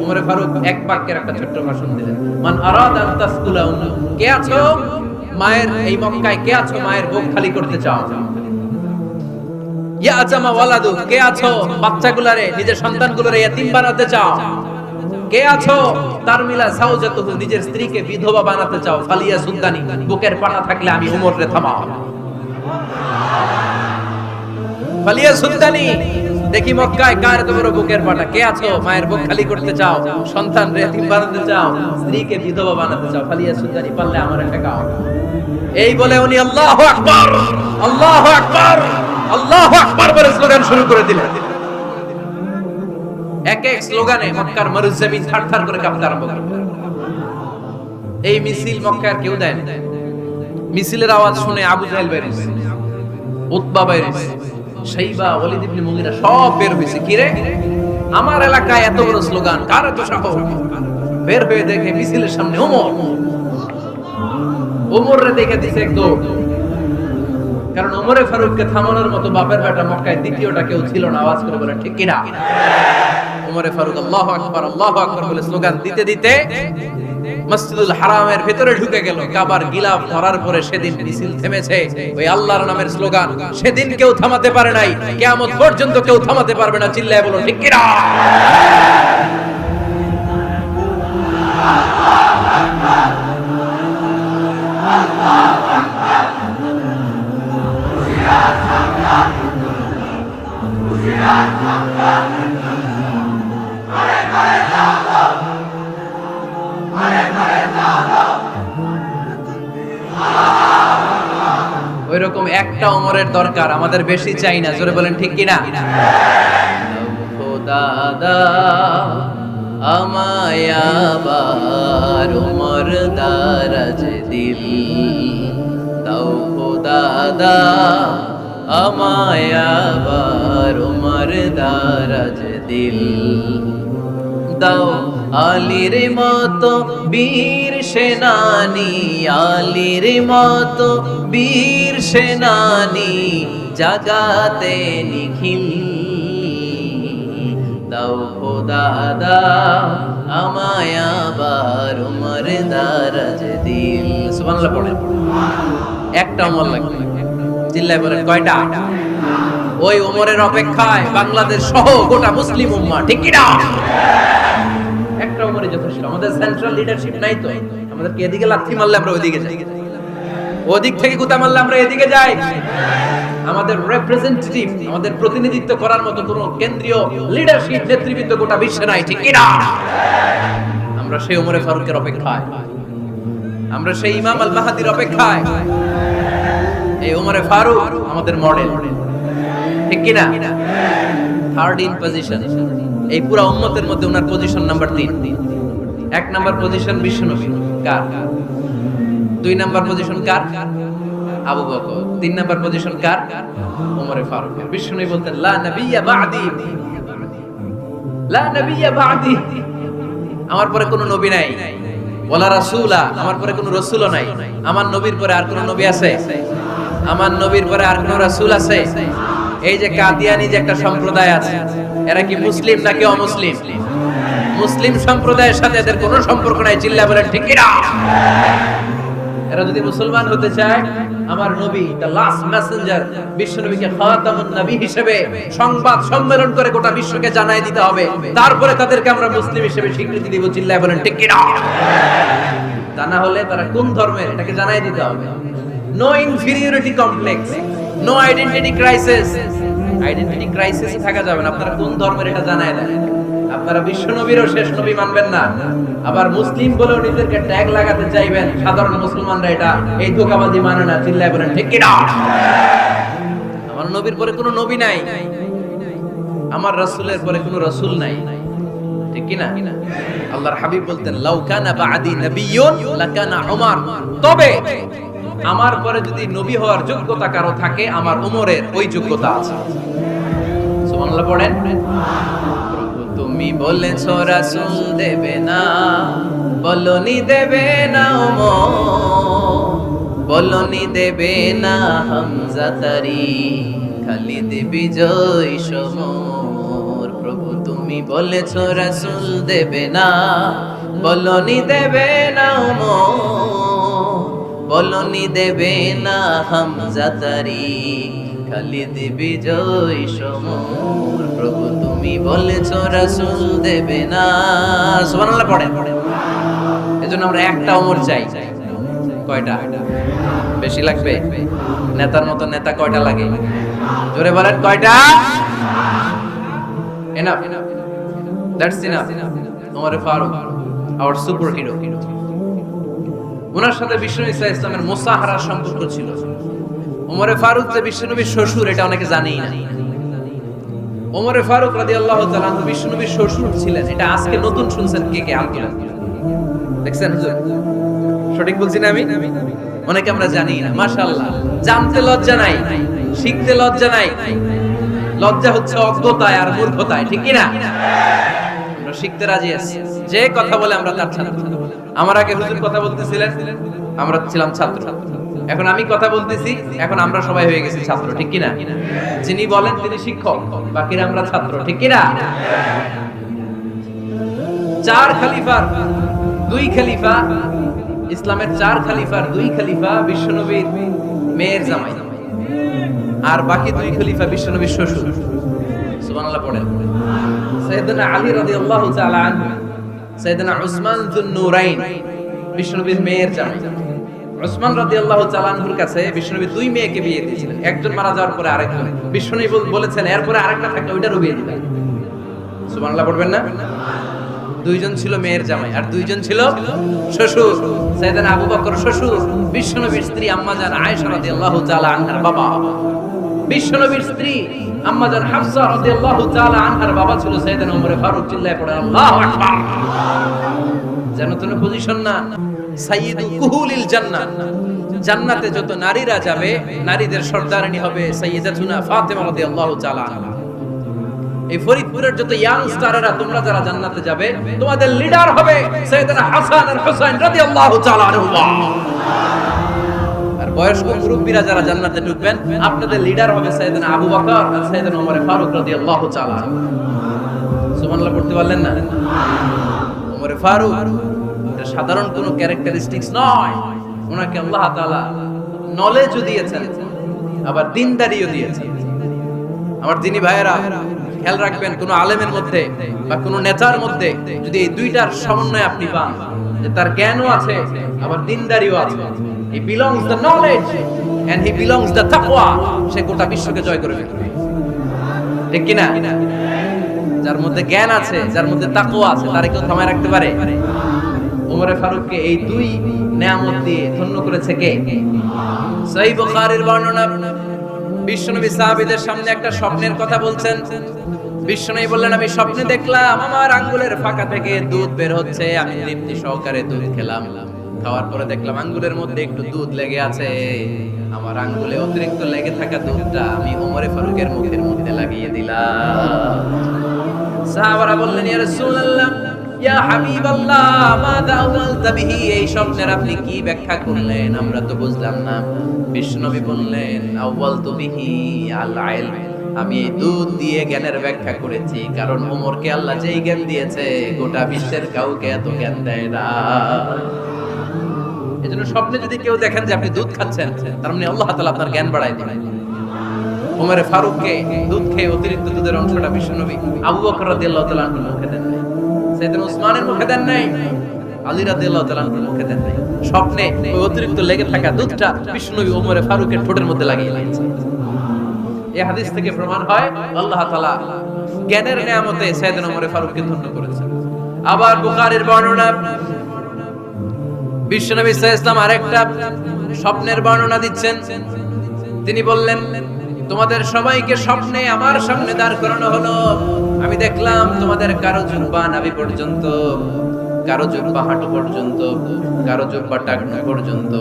ওমর ফারুক এক বাক্যের একটা ছোট্ট ভাষণ দিলেন। মান আরাদা আন তাসকুলা উম্মু, কে আছো মায়ের এই মক্কায়, কে আছো মায়ের বুক খালি করতে চাও? ইয়া আজামা ওয়ালাদু, কে আছো বাচ্চাগুলারে, নিজের সন্তানগুলোরে ইয়াতীম বানাতে চাও? কে আছো তারমিলা যাওজাতুহু, নিজের স্ত্রীকে বিধবা বানাতে চাও? ফালিয়া সুদ্দানি, বুকের পাটা থাকলে আমি উমরে থামাও। ফালিয়া সুদ্দানি, দেখি মক্কায় কার এত বড় বুকের পাটা। কে আছো মায়ের বুক খালি করতে চাও, সন্তান ইয়াতীম বানাতে চাও, স্ত্রীকে বিধবা বানাতে চাও? ফালিয়া সুদ্দানি, পারলে আমারে ঠেকাও। এই বলে উনি আল্লাহু আকবার, আল্লাহু আকবার, আল্লাহু আকবার বলে স্লোগান শুরু করে দিলেন। এক এক স্লোগানে মক্কার মরুজমিন থারথার করে কাঁপতে আরম্ভ করল। এই মিছিল মক্কার কেউ দেয় না। মিছিলের আওয়াজ শুনে আবু জাহেল বের হইছে, উতবা বের হইছে, শাইবা, ওয়ালিদ ইবনে মুগীরা সব বের হইছে। কি রে, আমার এলাকায় এত বড় স্লোগান, কার এত সাহস? বের হয়ে দেখে মিছিলের সামনে ওমর। ওমরে দেখে দিছে এক দৌড়। কারণ ওমরে ফারুককে থামানোর মতো বাপের বেটা মক্কায় দ্বিতীয়টা কেউ ছিল না। আওয়াজ করে বলে ঠিক কিনা? ওমরে ফারুক আল্লাহু আকবার, আল্লাহু আকবার বলে স্লোগান দিতে দিতে মসজিদুল হারামের ভিতরে ঢুকে গেল। কাবার গিলাফ ধরার পরে সেদিন মিছিল থেমেছে ওই আল্লাহর নামের স্লোগান। সেদিন কেউ থামাতে পারে নাই, কিয়ামত পর্যন্ত কেউ থামাতে পারবে না। চিল্লায় বলো ঠিক কিনা? ওই রকম একটা ওমরের দরকার, আমাদের বেশি চাই না। জোরে বলেন ঠিক কিনা? দাদা আমায় আবার ওমর দারাজ দিল দাও, দাদা আমায় আবার ওমর দারাজ দিল দাও। আলীর মতো বীর সেনানী, আলীর মতো বীর সেনানী জাগাতে নিখিল দাও দাদা আমায় আবার ওমর দারাজ দিল। সুবহানাল্লাহ পড়ে। একটা ওমর লাগবে। চিল্লায় বলেন কয়টা? ওই ওমরের অপেক্ষায় বাংলাদেশ সহ গোটা মুসলিম উম্মাহ, ঠিক কি না? একটা ওমরই যথেষ্ট। আমাদের সেন্ট্রাল লিডারশিপ নাই তো, আমাদেরকে এদিকে লাথি মারলে আমরা ওইদিকে যাই, ওদিক থেকে গুতা মারলে আমরা এদিকে যাই। আমাদের রিপ্রেজেন্টেটিভ, আমাদের প্রতিনিধিত্ব করার মতো কোনো কেন্দ্রীয় লিডারশিপ নেতৃবৃন্দ গোটা বিশ্বে নাই, ঠিক কি না? আমরা সেই ওমরে ফারুকের অপেক্ষায়, আমরা সেই ইমাম আল মাহদির অপেক্ষায়। এই ওমরে ফারুক আমাদের মডেল। ঠিক কি না? থার্ড ইন পজিশন, এই পুরো উম্মতের মধ্যে ওনার পজিশন নাম্বার 3। 1 নাম্বার পজিশন বিশ্বনবী, কার? 2 নাম্বার পজিশন কার? আবু বকর। 3 নাম্বার পজিশন কার? ওমর ফারুক। বিশ্বনবী বলতেন লা নবিয়্যা বা'দি, লা নবিয়্যা বা'দি, আমার পরে কোনো নবী নাই। ওয়ালা রাসূলা, আমার পরে কোনো রাসূলও নাই। আমার নবীর পরে আর কোনো নবী আছে? আমার নবীর পরে আর কোনো রাসূল আছে? এই যে কাদিয়ানি যে একটা সম্প্রদায় আছে, এরা কি মুসলিম নাকি অমুসলিম? মুসলিম সম্প্রদায়ের সাথে এদের কোনো সম্পর্ক নাই। চিল্লায়ে বলেন ঠিক কি না? এরা যদি মুসলমান হতে চায়, আমার নবী দ্য লাস্ট মেসেঞ্জার বিশ্বনবীকে খাতামুন নবী হিসেবে সংবাদ সম্মেলন করে গোটা বিশ্বকে জানাই দিতে হবে, তারপরে তাদেরকে আমরা মুসলিম হিসেবে স্বীকৃতি দিব। চিল্লায়ে বলেন ঠিক কি না? তা না হলে তারা কোন ধর্মের এটাকে জানাই দিতে হবে। No inferiority complex, no identity crisis. Identity ক্রাইসিসে থাকা যাবে না। আপনারা কোন ধর্মের এটা জানাই দেন। আপনারা বিশ্বনবীরও শেষ নবী মানবেন না, আবার মুসলিম বলেও নিজেদেরকে ট্যাগ লাগাতে চাইবেন। সাধারণ মুসলমানরা এটা এই ধোঁকাবাজি মানে না। চিল্লায়ে বলেন ঠিক কি না? আমার নবীর পরে কোনো নবী নাই, আমার রাসূলের পরে কোনো রাসূল নাই। ঠিক কি না? আল্লাহর হাবিব বলতেন লাউ কানা বা'দি নাবিয়্যুন লাকানা উমর, তবে আমার পরে যদি নবী হওয়ার যোগ্যতা কারো থাকে, আমার ওমরের ওই যোগ্যতা আছে। সুবহানাল্লাহ পড়েন। তুমি বলেছো রাসূল দেবে না, বলনি দেবে না ওমর, বলনি দেবে না হামজা তারি, খালিদ বিজয় সমর। প্রভু তুমি বলেছো রাসূল দেবে না, বলনি দেবে না ওমর, বলনি দেবে না হামজা তারি, খালিদ বিজয় সমর। প্রভু তুমি বলেছো রাসূল দেবে না। সুবহানাল্লাহ পড়েন। এজন্য আমরা একটা ওমর চাই। কয়টা? বেশি লাগবে? নেতার মতো নেতা কয়টা লাগে? জোরে বলেন কয়টা? Enough, that's enough. Omar Farooq our super hero. ওনার সাথে বিশ্বনবী সাল্লাল্লাহু আলাইহি ওয়াসাল্লামের মুসাহারার সম্পর্ক ছিল। ওমর ফারুক যে বিশ্বনবীর শ্বশুর, এটা অনেকে জানেই না। ওমর ফারুক রাদিয়াল্লাহু তাআলা আনহু বিশ্বনবীর শ্বশুর ছিলেন। এটা আজকে নতুন শুনছেন কে কে? আলহামদুলিল্লাহ। দেখছেন হুজুর? সঠিক বলছি না আমি? অনেকে আমরা জানি না। মাশাআল্লাহ। জানতে লজ্জা নাই, শিখতে লজ্জা নাই। লজ্জা হচ্ছে অজ্ঞতায় আর মূর্খতায়। ঠিক কি না? আমরা শিখতে রাজি আছি। যে কথা বলে আমরা তার ছাত্র। আমার আগে হুজুর কথা বলতেছিলেন, আমরা ছিলাম ছাত্র। এখন আমি কথা বলতেছি, এখন আমরা সবাই হয়ে গেছি ছাত্র। ঠিক কি না? যিনি বলেন তিনি শিক্ষক, বাকিরা আমরা ছাত্র। ঠিক কি না? 4 খলিফার 2 খলিফা, ইসলামের 4 খলিফার 2 খলিফা বিশ্বনবীর মেয়ের জামাই, আর বাকি 2 খলিফা বিশ্বনবীর শ্বশুর। সুবহানাল্লাহ পড়েন। সাইয়েদনা আলী রাদিয়াল্লাহু তাআলা আনহু, সাইয়েদনা উসমান যুন নূরাইন বিশ্বনবীর মেয়ের জামাই। উসমান রাদিয়াল্লাহু তাআলা আনহুর কাছে বিশ্বনবী 2 মেয়েকে বিয়ে দিয়েছিলেন। একজন মারা যাওয়ার পরে আরেকজন। বিশ্বনবী বলেছেন এরপরে আরেকটা থাকলে ওইটারও বিয়ে দিবেন। সুবহানাল্লাহ পড়বেন না? 2 জন ছিল মেয়ের জামাই আর 2 জন ছিল শ্বশুর। সাইয়েদনা আবু বকর শ্বশুর, বিশ্বনবীর স্ত্রী আম্মাজান আয়েশা রাদিয়াল্লাহু তাআলা আনহার বাবা। বিশ্বনবীর স্ত্রী আম্মাজান হাফসা রাদিয়াল্লাহু তাআলা আনহার বাবা ছিল সাইয়েদনা ওমর ফারুক। চিল্লায়ে পড়েন আল্লাহু আকবার। জানো তো পজিশন না? সাইয়্যিদু কুহুলিল জান্নাহ, জান্নাতে যত নারীরা যাবে, নারীদের সর্দারিনী হবে সাইয়্যিদাতুনা ফাতেমা রাদিয়াল্লাহু তাআলা আনহা। এই ফরিদপুরের যত ইয়াং স্টারেরা, তোমরা যারা জান্নাতে যাবে, তোমাদের লিডার হবে সাইয়েদনা হাসান আর হুসাইন রাদিয়াল্লাহু তাআলা আনহুমা। আর বয়স্ক মুরব্বিরা যারা জান্নাতে ঢুকবেন, আপনাদের লিডার হবে সাইয়েদনা আবু বকর আর সাইয়েদনা ওমর ফারুক রাদিয়াল্লাহু তাআলা আনহু। সুবহানাল্লাহ পড়তে পারলেন না? ওমর ফারুক এটা সাধারণ কোনো ক্যারেক্টারিস্টিক্স নয়। ওনাকে আল্লাহ তাআলা নলেজও দিয়েছেন, আবার দ্বীনদারিও দিয়েছেন। আমার দিনী ভাইয়েরা, খেয়াল রাখবেন, কোন আলেমের মধ্যে বা কোন নেতার মধ্যে যদি এই দুইটার সমন্বয় আপনি পান, যে তার জ্ঞানও আছে আবার দ্বীনদারিও আছে, he belongs the knowledge and he belongs the taqwa, সে গোটা বিশ্বকে জয় করে ফেলবে। ঠিক কি না? যার মধ্যে জ্ঞান আছে, যার মধ্যে তাকওয়া আছে, তারে কেউ থামায় রাখতে পারে? ওমর ফারুককে এই 2 নেয়ামত দিয়ে ধন্য করেছে কে? সহিহ বুখারীর বর্ণনা, বিশ্বনবী সাহাবীদের সামনে একটা স্বপ্নের কথা বলছেন। বিশ্বনবী বললেন, আমি স্বপ্নে দেখলাম আমার আঙ্গুলের ফাঁকা থেকে দুধ বের হচ্ছে, আমি তৃপ্তি সহকারে দুধ খেলাম। খাওয়ার পরে দেখলাম আঙ্গুলের মধ্যে একটু দুধ লেগে আছে। আমার আঙ্গুলে অতিরিক্ত লেগে থাকা দুধটা আমি ওমরে ফারুকের মুখের মধ্যে লাগিয়ে দিলাম। সাহাবারা বললেন, ইয়া রাসূলুল্লাহ, ইয়া হাবিবাল্লাহ, মাযা আওয়ালতা বিহি, এই স্বপ্নের আপনি কি ব্যাখ্যা করলেন, আমরা তো বুঝলাম না। বিশ্বনবী বললেন, আওয়ালতু বিহি আল ইলম, আমি এই দুধ দিয়ে জ্ঞানের ব্যাখ্যা করেছি, কারণ ওমরকে আল্লাহ যেই জ্ঞান দিয়েছে গোটা বিশ্বের কাউকে এত জ্ঞান দেয় না। এজন্য স্বপ্নে যদি কেউ দেখেন যে আপনি দুধ খাচ্ছেন, তার মানে আল্লাহ তাআলা আপনার জ্ঞান বাড়ায় দিবেন। ওমরে ফারুককে দুধ খেয়ে অতিরিক্ত দুধের অংশটা বিশ্বনবী আবু বকর রাদিয়াল্লাহু তাআলা আনহুর মুখে দেন নাই, সাইয়েদনা উসমানের মুখে দেন নাই, আলী রাদিয়াল্লাহু তাআলা আনহুর মুখে দেন নাই। স্বপ্নে ওই অতিরিক্ত লেগে থাকা দুধটা বিশ্বনবী ওমরে ফারুকের ঠোঁটের মধ্যে লাগিয়ে দিয়েছেন। এই হাদিস থেকে প্রমাণ হয় আল্লাহ তাআলা জ্ঞানের নিয়ামতে সাইয়েদনা ওমরে ফারুককে ধন্য করেছেন। আবার বুখারীর বর্ণনা, বিশ্বনবী সাল্লাল্লাহু আলাইহি ওয়াসাল্লাম আরেকটা স্বপ্নের বর্ণনা দিচ্ছেন। তিনি বললেন, তোমাদের সবাইকে স্বপ্নে আমার সামনে দাঁড় করানো হলো। আমি দেখলাম তোমাদের কারো জুব্বা নাভি পর্যন্ত, কারো জুব্বা হাঁটু পর্যন্ত, কারো জুব্বা টাকনু পর্যন্ত।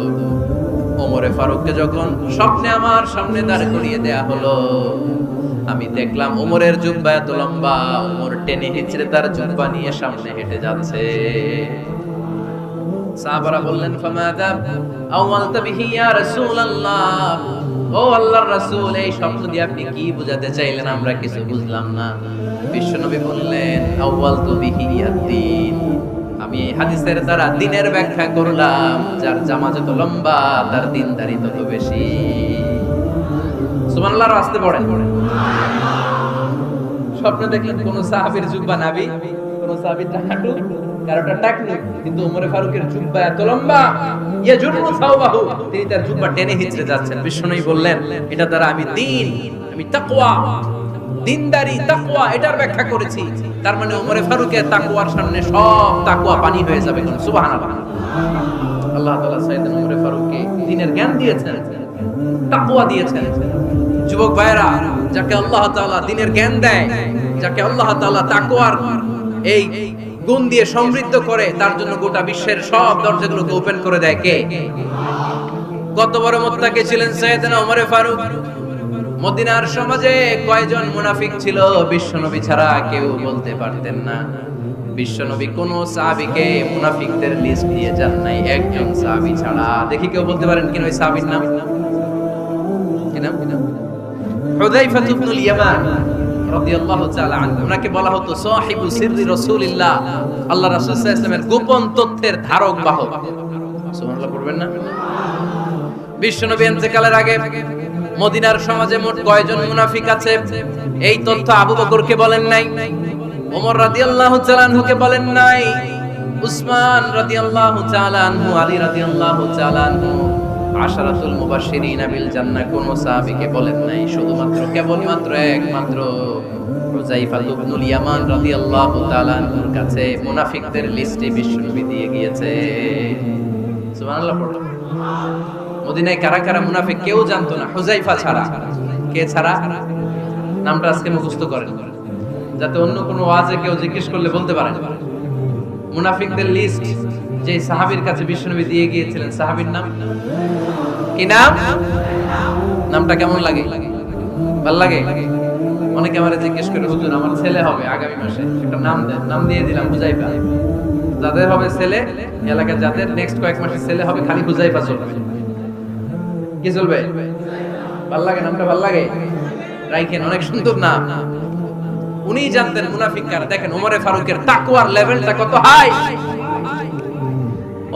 ওমরে ফারুককে যখন স্বপ্নে আমার সামনে দাঁড় করিয়ে দেয়া হলো, আমি দেখলাম ওমরের জুব্বা এত লম্বা, ওমর টেনে হিচড়ে তার জুব্বা নিয়ে সামনে হেঁটে যাচ্ছে। সাহাবারা বললেন, ফামাযা আওয়ালতা বিহি ইয়া রাসূলুল্লাহ, ও আল্লাহর রাসূল, এই স্বপ্ন দিয়ে আপনি কি বোঝাতে চাইলেন, আমরা কিছু বুঝলাম না। বিশ্বনবী বললেন, আওয়ালতু বিহি আদ-দীন, আমি এই হাদিসের দ্বারা দ্বীনের ব্যাখ্যা করলাম, যার জামা যত লম্বা তার দ্বীনদারি তত বেশি। সুবহানাল্লাহ, রাস্তে পড়েন। স্বপ্নে দেখলেন কোন সাহাবীর জুব্বা নাভি, কোন সাহাবীর হাঁটু, কারোটা টাকনু, কিন্তু ওমরে ফারুকের জুব্বা এত লম্বা, ইয়াজুরু সাওবাহু, তিনি তার জুব্বা টেনে হিচড়ে যাচ্ছেন। বিশ্বনবী বললেন, এটা দ্বারা আমি দ্বীন, আমি তাকওয়া, দ্বীনদারি, তাকওয়া, এটার ব্যাখ্যা করেছি। তার মানে ওমরে ফারুকের তাকওয়ার সামনে সব তাকওয়া পানি হয়ে যাবে। সুবহানাল্লাহ। আল্লাহ তাআলা সাইয়েদনা ওমরে ফারুককে দ্বীনের জ্ঞান দিয়েছেন, তাকওয়া দিয়েছেন। যুবক ভাইরা, যাকে আল্লাহ তাআলা দ্বীনের জ্ঞান দেয়, যাকে আল্লাহ তাআলা তাকওয়ার এই গুণ দিয়ে সমৃদ্ধ করে, তার জন্য গোটা বিশ্বের সব দরজাগুলোকে ওপেন করে দেয় কে? কত বড় মুত্তাকি ছিলেন সাইয়েদনা ওমরে ফারুক। মদিনার সমাজে কয়জন মুনাফিক ছিল বিশ্বনবী ছাড়া কেউ বলতে পারতেন না। বিশ্বনবী কোন সাহাবীকে মুনাফিকদের লিস্ট দিয়ে যান নাই, একজন সাহাবী ছাড়া। দেখি কেউ বলতে পারেন কিনা ওই সাহাবীর নাম? কি নাম? হুযায়ফা ইবনুল ইয়ামান রাদিয়াল্লাহু তাআলা আনহু। ওনাকে বলা হতো সাহিবু সিররি রাসূলিল্লাহ, আল্লাহ রাসূল সাল্লাল্লাহু আলাইহি ওয়াসাল্লামের গোপন তথ্যের ধারক বাহক। সুবহানাল্লাহ পড়বেন না? বিশ্বনবী ইন্তেকালের আগে মদিনার সমাজে মোট কয়জন মুনাফিক আছে, এই তথ্য আবু বকরকে বলেন নাই, ওমর রাদিয়াল্লাহু তাআলা আনহুকে বলেন নাই, উসমান রাদিয়াল্লাহু তাআলা আনহু, আলী রাদিয়াল্লাহু তাআলা আনহু, আশারাতুল মুবাশশিরিন বিল জান্নাহ কোন সাহাবীকে বলেন নাই। শুধুমাত্র কেবলমাত্র একমাত্র হুযায়ফা ইবনুল ইয়ামান রাদিয়াল্লাহু তাআলা আনহুর কাছে মুনাফিকদের লিস্টে বিশ্বনবী দিয়ে গিয়েছে। সুবহানাল্লাহ পড়ো। মদিনায় কারা কারা মুনাফিক কেউ জানতো না, হুযায়ফা ছাড়া। কে ছাড়া? নামটা আজকে মুখস্থ করেন, যাতে অন্য কোনো ওয়াজে কেউ জিজ্ঞেস করলে বলতে পারেন। মুনাফিকদের লিস্ট যে সাহাবীর কাছে বিশ্বনবী দিয়ে গিয়েছিলেন, সাহাবীর নাম কি? নাম? নামটা কেমন লাগে? ভালো লাগে? অনেকে আমারে জিজ্ঞেস করে, হুজুর আমার ছেলে হবে আগামী মাসে, একটা নাম দেন। নাম দিয়ে দিলাম হুযায়ফা। যাদের হবে ছেলে, এলাকার যাদের নেক্সট কয়েক মাসে ছেলে হবে, খালি হুযায়ফা চলবে। কি চলবে? ভাল লাগে? নামটা ভাল লাগে? রাইখেন, অনেক সুন্দর নাম। উনি জানতেন মুনাফিক কারা। দেখেন ওমরে ফারুকের তাকওয়ার লেভেলটা কত হাই।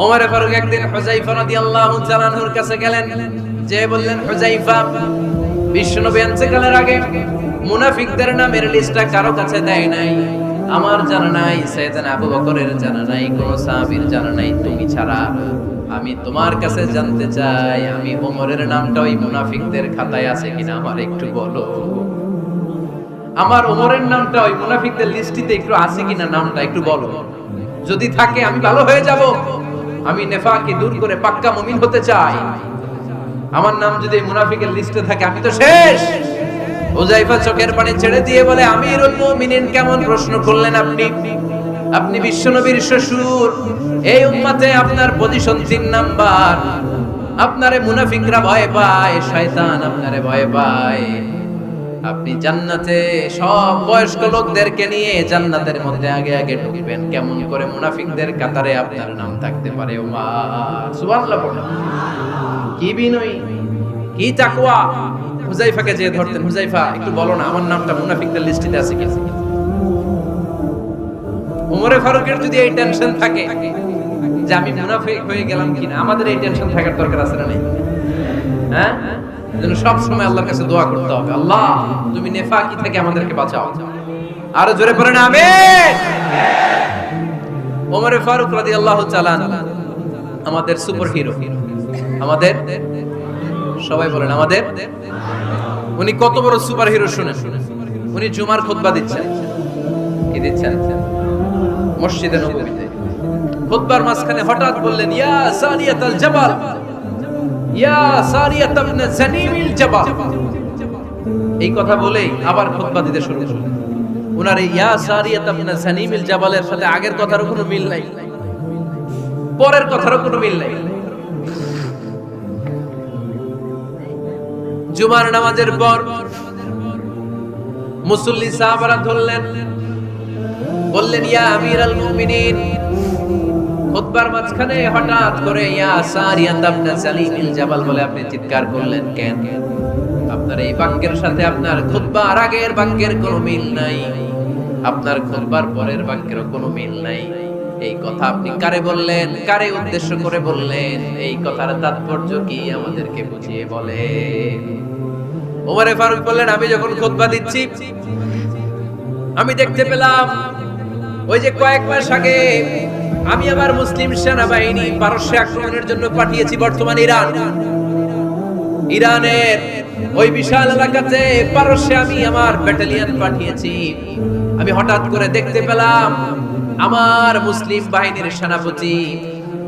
ওমরে ফারুক একদিন হুযায়ফা রাদিয়াল্লাহু তাআলা আনহুর কাছে গেলেন, যে বললেন, হুযায়ফা, বিশ্বনবী ইন্তেকালের আগে মুনাফিকদের নামের লিস্টটা কারো কাছে দেয় নাই, আমার জানা নাই, সাইয়েদনা আবু বকরের জানা নাই, কোন সাহাবীর জানা নাই, তুমি ছাড়া। আমি তোমার কাছে জানতে চাই, আমি ওমরের নামটা ওই মুনাফিকদের খাতায় আছে কিনা আমার একটু বলো। আমার ওমরের নামটা ওই মুনাফিকদের লিস্টিতে একটু আছে কিনা, নামটা একটু বলো। যদি থাকে আমি ভালো হয়ে যাব, আমি নেফাকি দূর করে পাক্কা মুমিন হতে চাই। আমার নাম যদি মুনাফিকের লিস্টে থাকে আমি তো শেষ। হুযায়ফা চোখের পানি ছেড়ে দিয়ে বলে, আমিরুল মুমিনিন, কেমন প্রশ্ন করলেন আপনি? আপনি বিশ্বনবীর শ্বশুর, এই উম্মতে আপনার পজিশন 3 নাম্বার। আপনারে মুনাফিকরা ভয় পায়, শয়তান আপনারে ভয় পায়। আপনি জান্নাতে সব বয়স্ক লোকদেরকে নিয়ে জান্নাতের মধ্যে আগে আগে ঢুকবেন, কেমন করে মুনাফিকদের কাতারে আপনার নাম থাকতে পারে? ওমর সুবহানাল্লাহ পড়েন। কি বিনয়ী, কি তাকওয়া! হুযায়ফাকে যে ধরতেন, হুযায়ফা একটু বলো না আমার নামটা মুনাফিকদের লিস্টে আছে কি? ওমরে ফারুকের যদি এই টেনশন থাকে যে আমি মুনাফিক হয়ে গেলাম কিনা, আমাদের এই টেনশন থাকার দরকার আছে না নাই? হ্যাঁ, যেন সব সময় আল্লাহর কাছে দোয়া করতে হবে, আল্লাহ তুমি নেফাকি থেকে আমাদেরকে বাঁচাও। আরো জোরে পড়েন আমিন। ওমরে ফারুক রাদিয়াল্লাহু তাআলা আমাদের সুপার হিরো, আমাদের সবাই বলেন আমাদের। উনি কত বড় সুপার হিরো শুনেন। উনি জুমার খুতবা দিচ্ছেন, কি দিচ্ছেন? মসজিদে নববীতে খুতবার মাঝখানে হঠাৎ বললেন, ইয়া সারিয়াতাল জাবাল, ইয়া সারিয়াত ইবনে জানিমিল জাবাল। এই কথা বলেই আবার খুতবা দিতে শুরু করলেন। উনার এই ইয়া সারিয়াত ইবনে জানিমিল জাবালের সাথে আগের কথারও কোনো মিল নাই, পরের কথারও কোনো মিল নাই। জুমার নামাজের পর মুসল্লি সাহাবারা ধরলেন, বললেন, ইয়া আমিরাল মুমিনিন। খুতবার মাঝখানে হঠাৎ করে ইয়া সারিয়াত ইবনে জালিমিল জাবাল বলে আপনি চিৎকার করলেন কেন? আপনার এই বাক্যের সাথে আপনার খুতবার আগের বাক্যের কোনো মিল নাই, আপনার খুতবার পরের বাক্যেরও কোনো মিল নাই। এই কথা আপনি কারে বললেন, কারে উদ্দেশ্য করে বললেন? এই কথার তাৎপর্য কি আমাদেরকে বুঝিয়ে বলেন। ওমরে ফারুক বললেন, আমি যখন খুতবা দিচ্ছি আমি দেখতে পেলাম ওই যে কয়েক মাস আগে আমি আমার মুসলিম সেনাবাহিনী পারস্যে আক্রমণের জন্য পাঠিয়েছি বর্তমান ইরানের ওই বিশাল এলাকাতে পারস্যে আমি আমার ব্যাটালিয়ন পাঠিয়েছি। আমি হঠাৎ করে দেখতে পেলাম আমার মুসলিম বাহিনীর সেনাপতি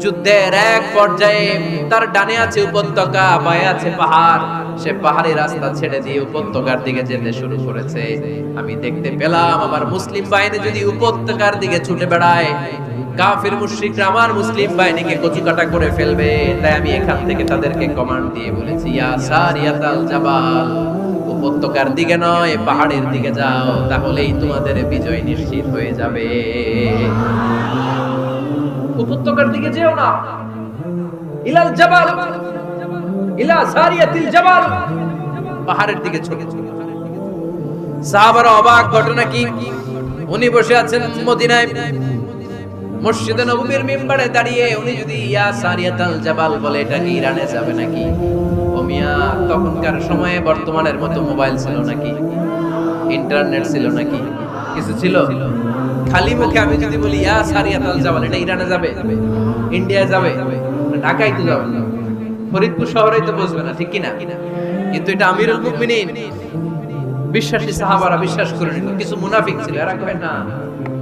যুদ্ধের এক পর্যায়ে তার ডানে আছে উপত্যকা, বায়ে আছে পাহাড়, সে পাহাড়ি রাস্তা ছেড়ে দিয়ে উপত্যকার দিকে যেতে শুরু করেছে। আমি দেখতে পেলাম আমার মুসলিম বাহিনী যদি উপত্যকার দিকে ছুটে বেড়ায়, কাফির মুশরিকরা আমার মুসলিম বাহিনীকে কচুকাটা করে ফেলবে। তাই আমি এখান থেকে তাদেরকে কমান্ড দিয়ে বলেছি, ইয়া সারিয়াতাল জাবাল, উপত্যকার দিকে নয় পাহাড়ের দিকে যাও, তাহলেই তোমাদের বিজয় নিশ্চিত হয়ে যাবে। উপত্যকার দিকে যেও না, ইলাল জাবাল, ইলা সারিয়াতিল জাবাল, পাহাড়ের দিকে ছোটো। সাহাবারা অবাক, ঘটনা কি? উনি বসে আছেন মদিনায় মসজিদে নববীর মিম্বারে দাঁড়িয়ে, উনি যদি ইয়া সারিয়াতাল জাবাল বলে, এটা কি ইরানে যাবে নাকি? ও মিয়া, তখনকার সময়ে বর্তমানের মতো মোবাইল ছিল নাকি? ইন্টারনেট ছিল নাকি? কিছু ছিল? খালি মুখে আমি যদি বলি ইয়া সারিয়াতাল জাবাল, এটা ইরানে যাবে, ইন্ডিয়া যাবে, ঢাকায় তো যাবে, ফরিদপুর শহরেই তো বসবে না, ঠিক কিনা? কিন্তু এটা আমিরুল মুমিনিন বিশ্বাসী সাহাবারা বিশ্বাস করে নিল। কিছু মুনাফিক ছিল, এরা কয় না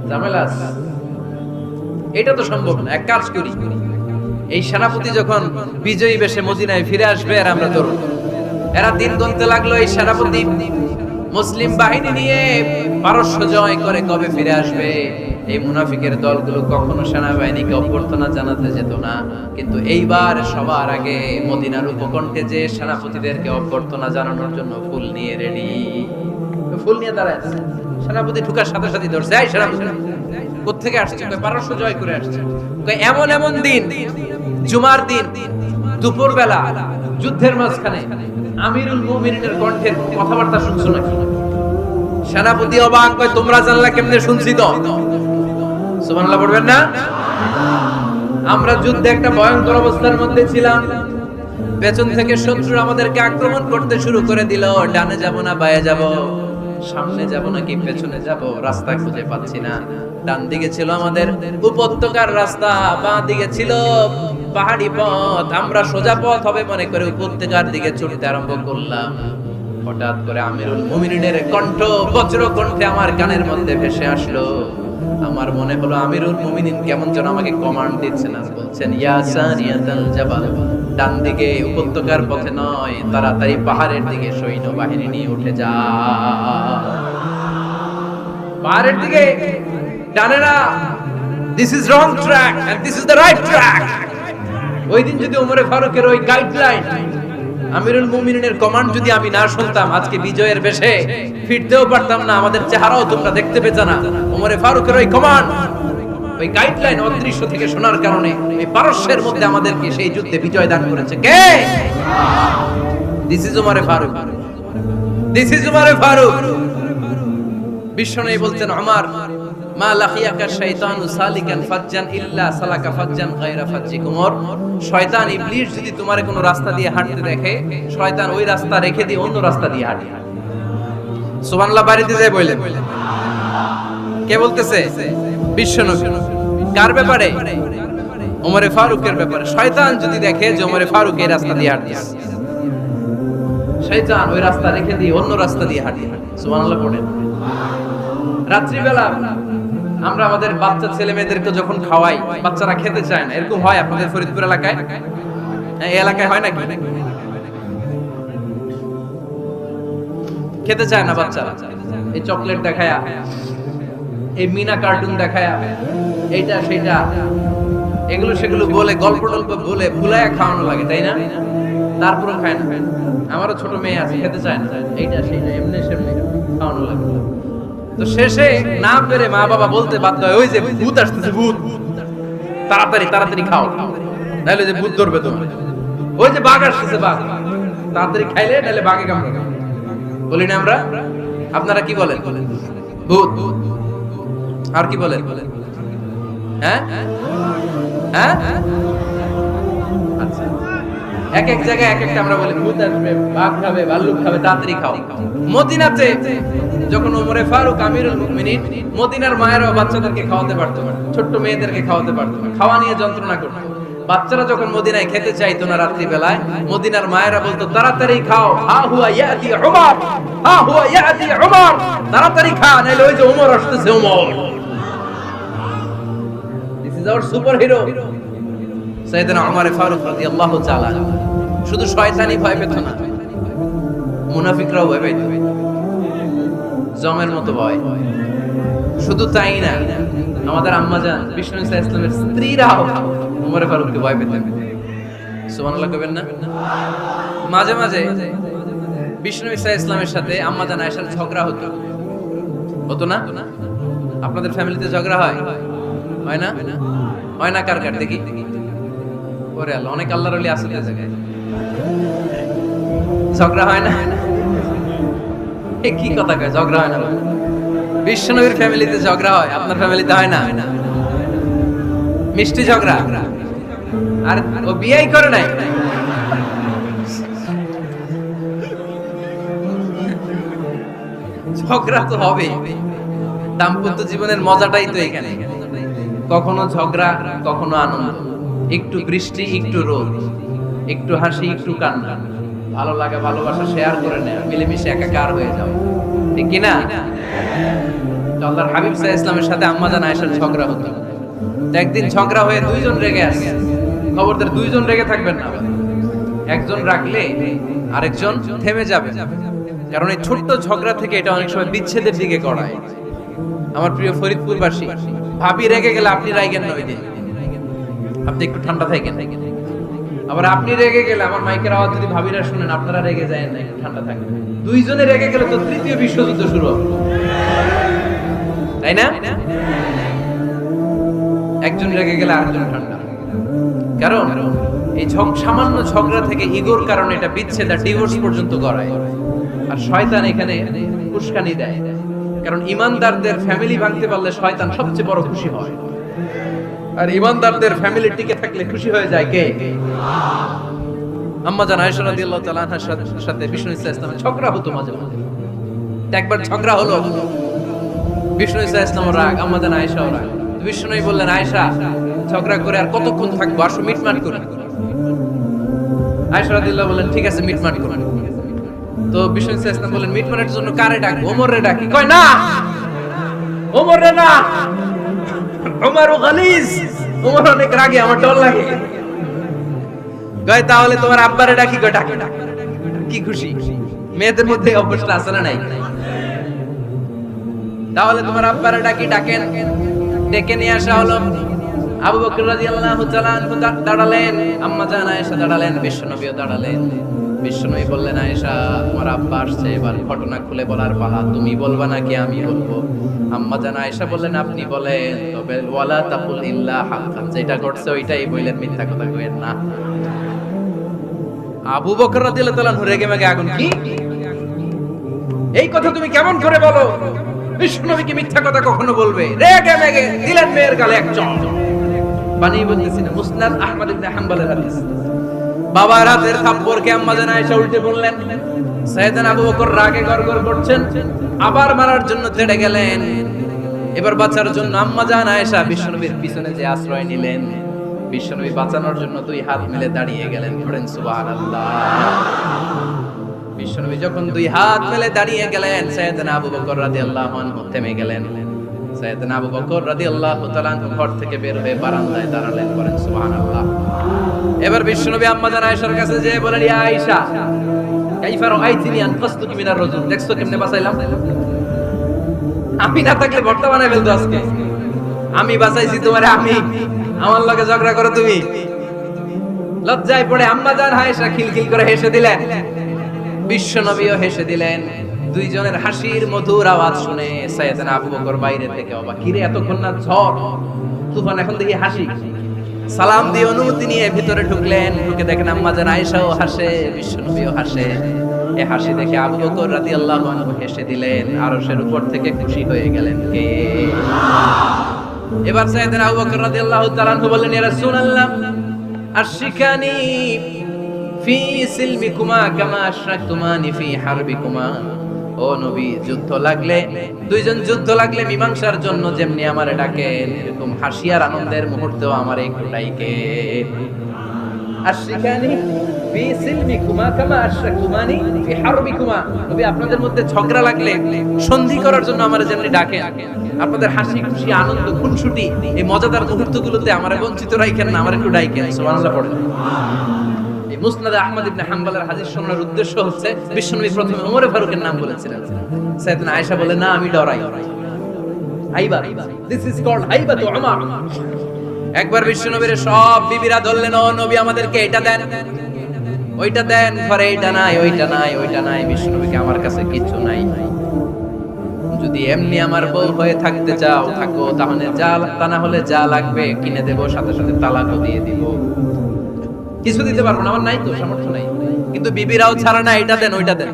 ঝামেলা আছে, এটা তো সম্ভব না। এক কাজ করি, এই সেনাপতি যখন বিজয়ী বেশে মদিনায় ফিরে আসবে আর আমরা ধরুন, এরা দিন গুনতে লাগলো এই সেনাপতি মুসলিম বাহিনী নিয়ে পারস্য জয় করে কবে ফিরে আসবে। এই মুনাফিকের দলগুলো কখনো সেনাবাহিনীকে অভ্যর্থনা জানাতে যেত না, কিন্তু এইবার সবার আগে মদিনার উপকণ্ঠে যে সেনাপতিদেরকে অভ্যর্থনা জানানোর জন্য ফুল নিয়ে রেডি, ফুল নিয়ে দাঁড়ায় আছে। সেনাপতি ঢুকার সাথে সাথে ধরছে, এই সেনাপতি কোত্থেকে আসছে? পারস্য জয় করে আসছে। এমন এমন দিন, জুমার দিন দুপুর বেলা যুদ্ধের মাঝখানে আমিরুল মুমিনিনের কণ্ঠের কথাবার্তা শুনছো নাকি? সেনাপতি অবাক, কয় তোমরা জানলা কেমনে? শুনছি তো। সুবহানাল্লাহ পড়বেন না? আমরা যুদ্ধে একটা ভয়ঙ্কর অবস্থার মধ্যে ছিলাম, পেছন থেকে শত্রু আমাদেরকে আক্রমণ করতে শুরু করে দিল। ডানে যাব না বায়ে যাব, সামনে যাব নাকি পেছনে যাব, রাস্তা খুঁজে পাচ্ছি না। ডান দিকে ছিল আমাদের উপত্যকার রাস্তা, বাঁ দিকে ছিল পাহাড়ি পথ। আমরা সোজা পথ হবে মনে করে উপত্যকার দিকে ছুটতে আরম্ভ করলাম। হঠাৎ করে আমিরুল মুমিনিনের কণ্ঠ বজ্র কণ্ঠে আমার কানের মধ্যে ভেসে আসলো, আমার মনে হলো আমিরুল মুমিনিন কেমন যেন আমাকে কমান্ড দিচ্ছেন আর বলছেন, ইয়া সানিয়াতাল জাবাল, ডান দিকে উপত্যকার পথে নয়, তাড়াতাড়ি পাহাড়ের দিকে সৈন্য বাহিনী নিয়ে উঠে যা। পাহাড়ের দিকে, ডানে না, this is wrong track and this is the right track. ওই দিন যদি ওমরে ফারুকের ওই গাইডলাইন, আমিরুল মুমিনিনের কমান্ড যদি আমি না শুনতাম, আজকে বিজয়ের বেশে ফিরতেও পারতাম না, আমাদের চেহারাও তোমরা দেখতে পেতে না। ওমরে ফারুকের ওই কমান্ড, ওই গাইডলাইন অদৃশ্য থেকে শোনার কারণে এই পারস্যের মধ্যে আমাদেরকে সেই যুদ্ধে বিজয় দান করেছে কে? দিস ইজ ওমরে ফারুক, দিস ইজ ওমরে ফারুক। বিশ্বনবী বলতেন, ওমর, মা লাখিয়াকা শাইতানু সালিকান ফাজ্জান ইল্লা সালাকা ফাজ্জান গায়রা ফাজ্জিক। ওমর, শয়তান ইবলিস যদি তোমারে কোনো রাস্তা দিয়ে হাঁটতে দেখে, শয়তান ওই রাস্তা রেখে দিয়ে অন্য রাস্তা দিয়ে হাঁটে। সুবহানাল্লাহ বাড়িতে যায় বলেন। কে বলতেছে? বিশ্বনবী। কার ব্যাপারে? ওমরে ফারুকের ব্যাপারে। শয়তান যদি দেখে যে ওমরে ফারুক এই রাস্তা দিয়ে হাঁটছে, শয়তান ওই রাস্তা রেখে দিয়ে অন্য রাস্তা দিয়ে হাঁটে। সুবহানাল্লাহ পড়েন। রাত্রিবেলা আমরা আমাদের বাচ্চা ছেলে মেয়েদেরকে যখন খাওয়াই, বাচ্চারা খেতে চায় না, এরকম হয় আপনাদের ফরিদপুর এলাকায়? এই এলাকায় হয় নাকি? খেতে চায় না বাচ্চারা, এই চকলেট দেখায়া, এই মিনা কার্টুন দেখায়া, এইটা সেটা, এগুলো সেগুলো বলে, গল্প টল্প বলে ভুলায়া খাওয়ানো লাগে, তাই না? তারপরেও খায় না। আমারও ছোট মেয়ে আছে, খেতে চায় না, এইটা সেইটা এমনি সেমনি খাওয়ানো লাগে। তো শেষে না পেরে মা বাবা বলতে বাধ্য হয়, ওই যে ভূত আসতেছে, ভূত, তাড়াতাড়ি তাড়াতাড়ি খাও, নাহলে যে ভূত ধরবে তোমার। ওই যে বাঘ আসতেছে, বাঘ, তাড়াতাড়ি খাইলে নাহলে বাঘে কামড়াবে। বলি না আমরা? আপনারা কি বলেন? ভূত। আর কি বলেন? হ্যাঁ হ্যাঁ, আচ্ছা, এক এক জায়গায় এক একটা আমরা বলি, ভূত আসবে, বাঘ খাবে, ভাল্লুক খাবে, তাড়াতাড়ি খাও। মদিনাতে যখন ওমরে ফারুক আমিরুল মুমিনিন, মদিনার মায়েরা বাচ্চাদেরকে খাওয়াতে পারতো না, ছোট্ট মেয়েদেরকে খাওয়াতে পারতো না, খাওয়া নিয়ে যন্ত্রণা করতো। বাচ্চারা যখন মদিনায় খেতে চাইতো না রাত্রি বেলায়, মদিনার মায়েরা বলতো, তাড়াতাড়ি খাও, হা হুয়া ইয়াতি উমর, হা হুয়া ইয়াতি উমর, তাড়াতাড়ি খা, নাইলে ওই যে ওমর আসতেছে, Omar. This is our super hero সাইয়েদনা ওমর ফারুক রাদিয়াল্লাহু তাআলা। শুধু শয়তানি ভয় পেত না, মুনাফিকরাও ভয় পেত, জমের মতো ভয়। শুধু তাই না, আমাদের আম্মাজান বিষ্ণু সাল্লাল্লাহু আলাইহি ওয়াসাল্লামের স্ত্রীরাও ওমর ফারুককে ভয় পেতেন। সুবহানাল্লাহ কইবেন না? মাঝে মাঝে বিষ্ণু সাল্লাল্লাহু আলাইহি ওয়াসাল্লামের সাথে আম্মাজান আয়েশার ঝগড়া হতো, হতো না? আপনাদের ফ্যামিলিতে ঝগড়া হয়? হয় না? হয় না? কার কার দেখি? ওরে আল্লাহ, অনেক আল্লাহর ওলি আছে এই জায়গায়। ঝগড়া হয় না? কি কথা কয়, ঝগড়া হয় না? বিশ্বনবীর ফ্যামিলিতে ঝগড়া হয়, আপনার ফ্যামিলিতে হয় না? মিষ্টি ঝগড়া। আর ও বিয়েই করে নাই। ঝগড়া তো হবে, দাম্পত্য জীবনের মজাটাই তো এখানে। কখনো ঝগড়া, কখনো আনন্দ, একটু বৃষ্টি, একটু রোদ, একটু হাসি, একটু কান্না, ভালো লাগা, ভালোবাসা শেয়ার করে নেয়, মিলেমিশে একাকার হয়ে যাও, ঠিক কি না? আল্লাহর হাবিব সাল্লাল্লাহু আলাইহি ওয়াসাল্লামের সাথে আম্মাজান আয়েশার ঝগড়া হতো। একদিন ঝগড়া হয়ে দুইজন রেগে আসে। খবরদার দুইজন রেগে থাকবেন না, একজন রাখলে আরেকজন থেমে যাবে, কারণ এই ছোট্ট ঝগড়া থেকে এটা অনেক সময় বিচ্ছেদের দিকে গড়ায়। আমার প্রিয় ফরিদপুরবাসী, ভাবি রেগে গেলে আপনি রাইগেন না, ওই দিন আপনি একটু ঠান্ডা থাকেন। আবার আপনি রেগে গেলে, আমার মাইকের আওয়াজ যদি ভাবিরা শুনেন, আপনারা রেগে যায় না, একটু ঠান্ডা থাকেন। দুইজনে রেগে গেলে তো তৃতীয় বিশ্বযুদ্ধ শুরু হবে, তাই না? একজন রেগে গেলে আরেকজন ঠান্ডা, কারণ এই সামান্য ঝগড়া থেকে ইগোর কারণে এটা বিচ্ছেদ আর ডিভোর্স পর্যন্ত গড়ায়। আর শয়তান এখানে উস্কানি দেয়, কারণ ইমানদারদের ফ্যামিলি ভাঙতে পারলে শয়তান সবচেয়ে বড় খুশি হয়, আর ইমানদারদের ফ্যামিলি টিকে থাকলে খুশি হয়ে যায় কে? আম্মাজান আয়েশা রাদিয়াল্লাহু তাআলা আনহার সাথে বিষ্ণু সাল্লাল্লাহু আলাইহি ওয়াসাল্লামের ঝগড়া হতো মাঝে মাঝে। একবার ঝগড়া হলো, বিষ্ণু সাল্লাল্লাহু আলাইহি ওয়াসাল্লাম রাগ, আম্মাজান আয়েশাও রাগ। বিষ্ণু বললেন, আয়েশা, ঝগড়া করে আর কতক্ষণ থাকবো, আসো মিটমাট করি। আয়েশা রাদিয়াল্লাহু বললেন, ঠিক আছে মিটমাট করি। তো বিষ্ণু সাল্লাল্লাহু আলাইহি ওয়াসাল্লাম বললেন, মিটমাটের জন্য কারে ডাকবো? ওমর রে ডাকি। কয় না, ওমর রে না, উমরু গালিজ, উমর অনেক রাগে, আমার ডর লাগে। কয় তাহলে তোমার আব্বারে ডাকি, কয় ডাকি। কি খুশি, মেয়েদের মধ্যে অভ্যাসটা আছে না নাই? তাহলে তোমার আব্বারে ডাকি, ডাকেন। ডেকে নিয়ে আসা হলো। আবু বকর রাদিয়াল্লাহু তাআলা আনহু দাঁড়ালেন, আম্মা জান আয়েশা দাঁড়ালেন, বিশ্বনবীও দাঁড়ালেন। বিশ্বনবী বললেন, আয়েশা তোমার আব্বা আসছে, এবার ঘটনা খুলে বলার পালা, তুমি বলবা নাকি আমি বলবো? আম্মা জান আয়েশা বললেন, আপনি বলেন, তবে ওয়ালা তাকুল ইল্লা হাক্কান, যেটা ঘটছে ওইটাই বললেন, মিথ্যা কথা কইেন না। আবু বকর রাদিয়াল্লাহু তাআলা রেগে মেগে আগুন, কি এই কথা তুমি কেমন করে বলো? বিশ্বনবী কি মিথ্যা কথা কখনো বলবে? রেগে মেগে দিলেন মেয়ের গালে এক চড়। বানিয়ে বলতেছি না, মুসনাদ আহমদ ইবনে হাম্বলের হাদিস। বাবার হাতের থাপ্পড়কে আম্মা জান আয়েশা উল্টে বললেন। সাইয়েদনা আবু বকর রাগে গড়গড় করছেন, আবার মারার জন্য তেড়ে গেলেন। এবার বাঁচার জন্য আম্মা জান আয়েশা বিশ্বনবীর পিছনে যে আশ্রয় নিলেন, বিশ্বনবী বাঁচানোর জন্য দুই হাত মিলে দাঁড়িয়ে গেলেন। পড়েন সুবহানাল্লাহ। বিশ্বনবী যখন দুই হাত মেলে দাঁড়িয়ে গেলেন, সাইয়েদনা আবু বকর রাদিয়াল্লাহু আনহু থেমে গেলেন। সাইয়েদনা আবু বকর রাদিয়াল্লাহু তাআলা আনহু ঘর থেকে বের হয়ে বারান্দায় দাঁড়ালেন। পড়েন সুবহানাল্লাহ। এবার বিশ্বনবী আম্মা জান আয়েশার কাছে যেয়ে বলেন, ইয়া আয়েশা, কাইফা রাআইতিনি আনকাসতুকি মিনার রাজুল, দেখছো কেমনে বাঁচাইলাম? আমি না থাকলে ভর্তা বানাই ফেলতো আজকে। আমি বাঁচাইছি তোমারে, আমি, আমার লগে ঝগড়া করো তুমি। লজ্জায় পড়ে আম্মা জান আয়েশা খিলখিল করে হেসে দিলেন, বিশ্বনবীও হেসে দিলেন। দুইজনের হাসির মধুর আওয়াজ শুনে সাইয়েদনা আবু বকর বাইরে থেকে অবাক, কিরে এতক্ষণ না ঝড় তুফান, এখন দেখি হাসি। সালাম দিয়ে অনুমতি নিয়ে ভিতরে ঢুকলেন। ঢুকে দেখেন আম্মা জান আয়েশাও হাসে, বিশ্বনবীও হাসে। এই হাসি দেখে আবু বকর রাদিয়াল্লাহু আনহু হেসে দিলেন, আরশের উপর থেকে খুশি হয়ে গেলেন। কে? এবার সাইয়েদনা আবু বকর রাদিয়াল্লাহু তাআলা আনহু বললেন, ইয়া রাসূলুল্লাহ, আশরিকানি ফি সিলমিকুমা কামা আশরাকতুমানি ফি হারবিকুমা। ও নবী, যুদ্ধ লাগলে, দুইজন যুদ্ধ লাগলে মীমাংসার জন্য যেমনি আমারে ডাকেন, এরকম হাসি আর আনন্দের মুহূর্তেও আমারে একটু ডাকেন। আশরিকানি ফি সিলমিকুমা কামা আশরাকতুমানি ফি হারবিকুমা। নবী, আপনাদের মধ্যে ঝগড়া লাগলে সন্ধি করার জন্য আমারে যেমনি ডাকেন, আপনাদের হাসি খুশি আনন্দ খুনসুটি এই মজাদার মুহূর্তগুলোতে আমারে বঞ্চিত রাখেন না, আমারে একটু ডাকেন। সুবহানাল্লাহ পড়েন। মুসনাদ আহমদ ইবনে হাম্বলের হাদিস শোনার উদ্দেশ্য হচ্ছে, বিশ্বনবী প্রথমে ওমর ফারুকের নাম বলেছিলেন। সাইয়েদনা আয়েশা বলে, না আমি ডরাই। হাইবা, দিস ইজ কল্ড হাইবাতু উমর। একবার বিশ্বনবীর সব বিবিরা ধরলেন, ও নবী আমাদেরকে এটা দেন, ওইটা দেন, ঘরে এইটা নাই, ওইটা নাই, ওইটা নাই। বিশ্বনবীকে, আমার কাছে কিছু নাই, যদি এমনি আমার বউ হয়ে থাকতে চাও থাকো, তাহলে যা, তা না হলে যা লাগবে কিনে দেব, সাথে সাথে তালাকও দিয়ে দিব। কিছু দিতে পারবো না, আমার নাই তো, সামর্থ্য নাই। কিন্তু বিবিরাও ছাড়া না, এটা দেন, ওইটা দেন।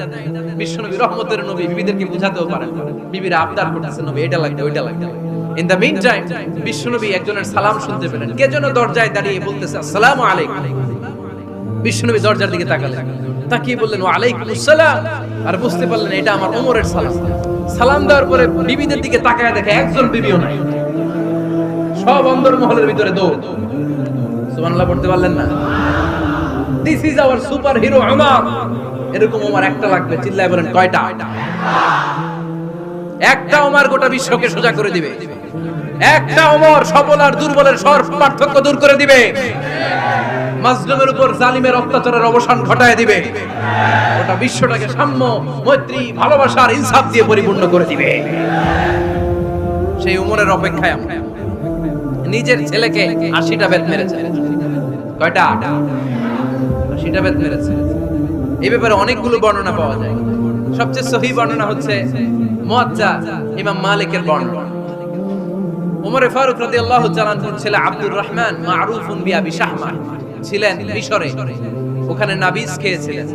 বিশ্বনবী রহমতের নবী, বিবিদেরকে বুঝাতেও পারেন। বিবিরা আবদার করতেছে, নবী এটা লাগবে, ওইটা লাগবে। ইন দ্য মিন টাইম বিশ্বনবী একজনের সালাম শুনতে পেলেন। কে যেন দরজায় দাঁড়িয়ে বলতেছে, আসসালামু আলাইকুম। বিশ্বনবী দরজার দিকে তাকালেন, তাকিয়ে বললেন, ওয়া আলাইকুম আসসালাম। আর বুঝতে পারলেন এটা আমার ওমরের সালাম। সালাম দেওয়ার পরে বিবিদের দিকে তাকায় দেখে একজন বিবিও নাই, সব অন্দরমহলের ভিতরে দৌড়। সুবহানাল্লাহ পড়তে পারলেন না? This is our super hero Umar. এরকম উমর একটা লাগবে, চিল্লায় বলেন কয়টা? একটা উমর গোটা বিশ্বকে সোজা করে দিবে। একটা উমর সবল আর দুর্বলের সব পার্থক্য দূর করে দিবে। মাজলুমের উপর জালিমের অত্যাচারের অবসান ঘটায় দিবে। গোটা বিশ্বটাকে সাম্য, মৈত্রী, ভালোবাসার ইনসাফ দিয়ে পরিপূর্ণ করে দিবে। সেই উমরের অপেক্ষায় আমরা। নিজের ছেলেকে ৮০টা বেত মেরেছে। কয়টা? ৮০টা বেত মেরেছে। এই ব্যাপারে অনেকগুলো বর্ণনা পাওয়া যায়। সবচেয়ে সহিহ বর্ণনা হচ্ছে মুয়াত্তা ইমাম মালিকের বর্ণনা। ওমর ফারুক রাদিয়াল্লাহু তাআলা আনহুর ছেলে আব্দুর রহমান মারুফুন বিআবি শাহমা ছিলেন মিশরে। ওখানে নাবিজ খেয়েছিলেন।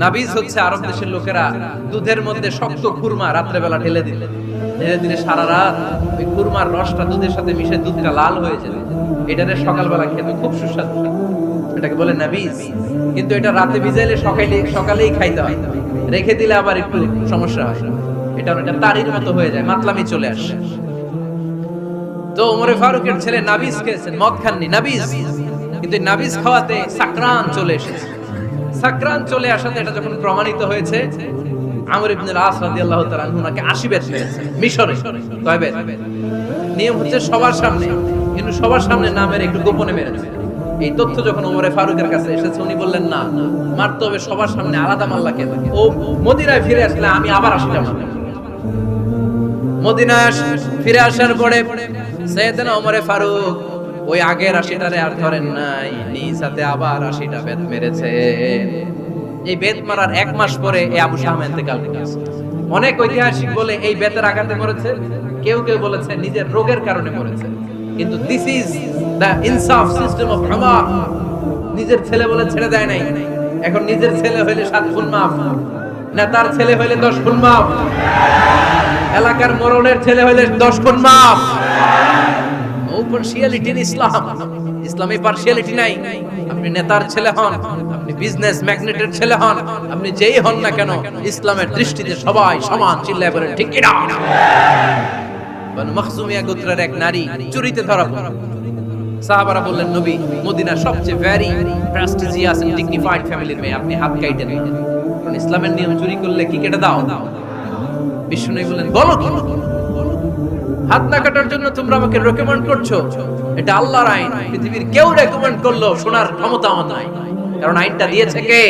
নাবিজ হচ্ছে আরব দেশের লোকেরা দুধের মধ্যে শক্ত খুরমা রাত্রে বেলা ঢেলে দিলে সারা রাত ওই খুরমার রসটা দুধের সাথে মিশে দুধটা লাল হয়ে যেত। এটারে সকালবেলা খেতে খুব সুস্বাদু, এটাকে বলে নাবিজ। কিন্তু এটা রাতে ভিজাইলে সকালেই খাইতে হয়, রেখে দিলে আবার একটু সমস্যা হয়। এটা তারির মতো হয়ে যায়, মাতলামি চলে আসে। তো ওমর ফারুকের ছেলে নাবিজ খেয়েছেন, মদ খাননি, নাবিজ। কিন্তু নাবিজ খাওয়াতে সাকরান চলে এসেছে। সাকরান চলে আসাতে এটা যখন প্রমাণিত হয়েছে, আমর ইবনে আল আস রাদিয়াল্লাহু তাআলা আনহু নাকি ৮০ বেত মেরেছে মিশরে। কয় বেত? নিয়ম হচ্ছে সবার সামনে, কিন্তু সবার সামনে না মেরে একটু গোপনে মেরেছে। এই তথ্য যখন ওমরে ফারুকের কাছে এসেছে, উনি বললেন না, মারতে হবে সবার সামনে, আলাদা মাল্লা কেন। ও মদিনায় ফিরে আসলে আমি আবার 80টা মারলাম। মদিনায় ফিরে আসার পরে সাইয়েদনা ওমরে ফারুক ওই আগের 80টারে আর ধরেন নাই, নিজ হাতে আবার 80টা বেত মেরেছে। এই বেত মারার 1 মাস পরে এই আবু শাহ ইন্তেকাল করেছে। অনেক ঐতিহাসিক বলে এই বেতের আঘাতে মরেছে, কেউ কেউ বলেছে নিজের রোগের কারণে মরেছে। কিন্তু দিস ইজ দ্য ইনসাফ সিস্টেম অফ উমর। নিজের ছেলে বলে ছেড়ে দেয় নাই। এখন নিজের ছেলে হইলে 7 গুণ মাফ, নেতার ছেলে হইলে 10 গুণ মাফ, এলাকার মোড়লের ছেলে হইলে 10 গুণ মাফ। পার্সিয়ালিটি ইন ইসলাম, ইসলামে পার্সিয়ালিটি নাই। আপনি নেতার ছেলে হন, আপনি বিজনেস ম্যাগনেটের ছেলে হন, আপনি যেই হন না কেন, ইসলামের দৃষ্টিতে সবাই সমান। চিল্লায় বলেন ঠিক কি না? বনু মখজুমিয়া গোত্রের এক নারী চুরিতে ধরা পড়ল। সাহাবারা বললেন, নবী, মদিনার সবচেয়ে ভেরি প্রেস্টিজিয়াস এন্ড ডিগনিফাইড ফ্যামিলির মেয়ে, আপনি হাত কাটেন। কারণ ইসলামের নিয়ম চুরি করলে কি কেটে দাও? বিষ্ণু বললেন, বলো কি? হাত না কাটার জন্য তোমরা আমাকে রেকমেন্ড করছো? এটা আল্লাহর আইন, পৃথিবীর কেউ রেকমেন্ড করলো শোনার ক্ষমতা আমার নাই, কারণ আইনটা দিয়েছে কে?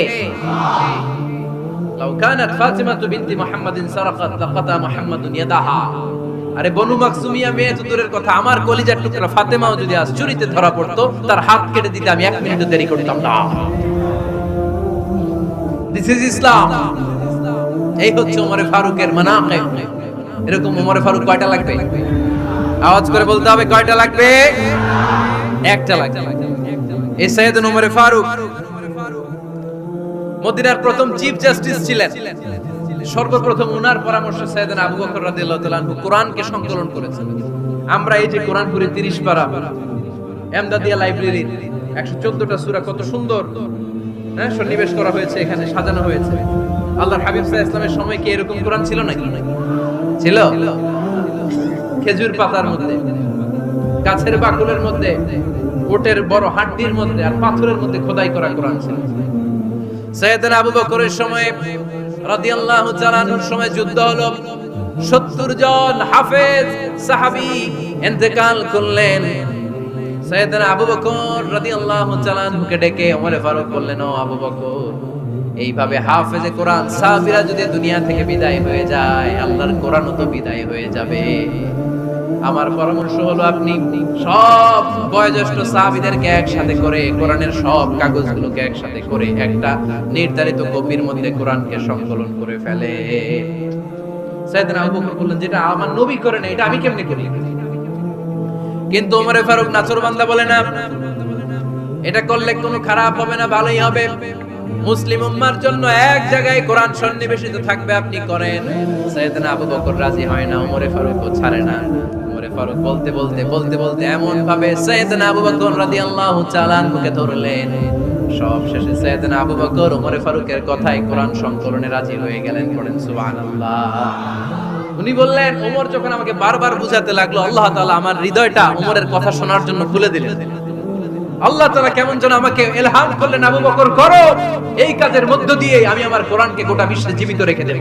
লাউ কানাত ফাতিমাতু বিনতি মুহাম্মাদিন সারাকাত লাকাতা মুহাম্মাদুন ইয়াদাহা। আরে বনু মাকসুমিয়া মেয়ে তো দূরের কথা, আমার কলিজার টুকরা ফাতেমাও যদি আজ চুরিতে ধরা পড়তো, তার হাত কেটে দিতে আমি 1 মিনিটও দেরি করতাম না। দিস ইজ ইসলাম। এই হচ্ছে ওমরে ফারুকের মানাকিব। এরকম ওমরে ফারুক কয়টা লাগবে? আওয়াজ করে বলতে হবে, কয়টা লাগবে? একটা লাগবে। এই সাইয়েদনা ওমরে ফারুক মদিনার প্রথম চিফ জাস্টিস ছিলেন। সর্বপ্রথম উনার পরামর্শে সাইয়েদনা আবু বকর রাদিয়াল্লাহু তাআলা আনহু কোরআনকে সংকলন করেছেন। আমরা এই যে কোরআন পড়ি 30 পারা, এমদাদিয়া লাইব্রেরির 114টা সূরা, কত সুন্দর সন্নিবেশ করা হয়েছে, এখানে সাজানো হয়েছে। আল্লাহর হাবিব সাল্লাল্লাহু আলাইহি ওয়াসাল্লামের সময় কি এরকম কোরআন ছিল নাকি? ছিল। খেজুর পাতার মধ্যে, গাছের বাকুলের মধ্যে, ওটের বড় হাড্ডির মধ্যে আর পাথরের মধ্যে খোদাই করা কোরআন ছিল। সাইয়েদনা আবু বকরের সময় রাদিয়াল্লাহু তাআলা আনহুর সময় যুদ্ধ হলো, 70 জন হাফেজ সাহাবী ইন্তেকাল করলেন। সাইয়েদনা আবু বকর রাদিয়াল্লাহু তাআলা আনহুকে ডেকে ওমরে ফারুক বললেন, ও আবু বকর, এইভাবে হাফেজে কোরআন সাহাবীরা যদি দুনিয়া থেকে বিদায় হয়ে যায়, আল্লাহর কোরআনও তো বিদায় হয়ে যাবে। আমার পরামর্শ হলো, আপনি সব বয়োজ্যেষ্ঠ সাহাবীদেরকে একসাথে করে কোরআনের সব কাগজগুলোকে একসাথে করে একটা নির্ধারিত কপির মধ্যে কোরআনকে সংকলন করে ফেলে। সাইয়েদনা আবু বকর বললেন, যেটা আমার নবী করে না, এটা আমি কেমনে করি? কিন্তু ওমরে ফারুক নাছরবান্দা বলে না, এটা করলে কোনো খারাপ হবে না, ভালোই হবে। মুসলিম উম্মার জন্য এক জায়গায় কোরআন সন্নিবেশিত থাকবে, আপনি করেন। সাইয়েদনা আবু বকর রাজি হয় না, ওমরে ফারুকও ছাড়ে না। ওমরে ফারুক বলতে বলতে বলতে বলতে এমন ভাবে সাইয়েদনা আবু বকর রাদিয়াল্লাহু তাআলা আনহুকে ধরলেন, সব শেষে সাইয়েদনা আবু বকর ওমরে ফারুকের কথায় কোরআন সংকলনে রাজি হয়ে গেলেন। পড়েন সুবহানাল্লাহ। উনি বললেন, ওমর যখন আমাকে বারবার বুঝাতে লাগলো, আল্লাহ তাআলা আমার হৃদয়টা ওমরের কথা শোনার জন্য খুলে দিলেন। আল্লাহ তাআলা কেমন যেন আমাকে ইলহাম করলেন, আবু বকর করো, এই কাজের মধ্য দিয়ে আমি আমার কোরআনকে গোটা বিশ্বে জীবিত রেখে দেব।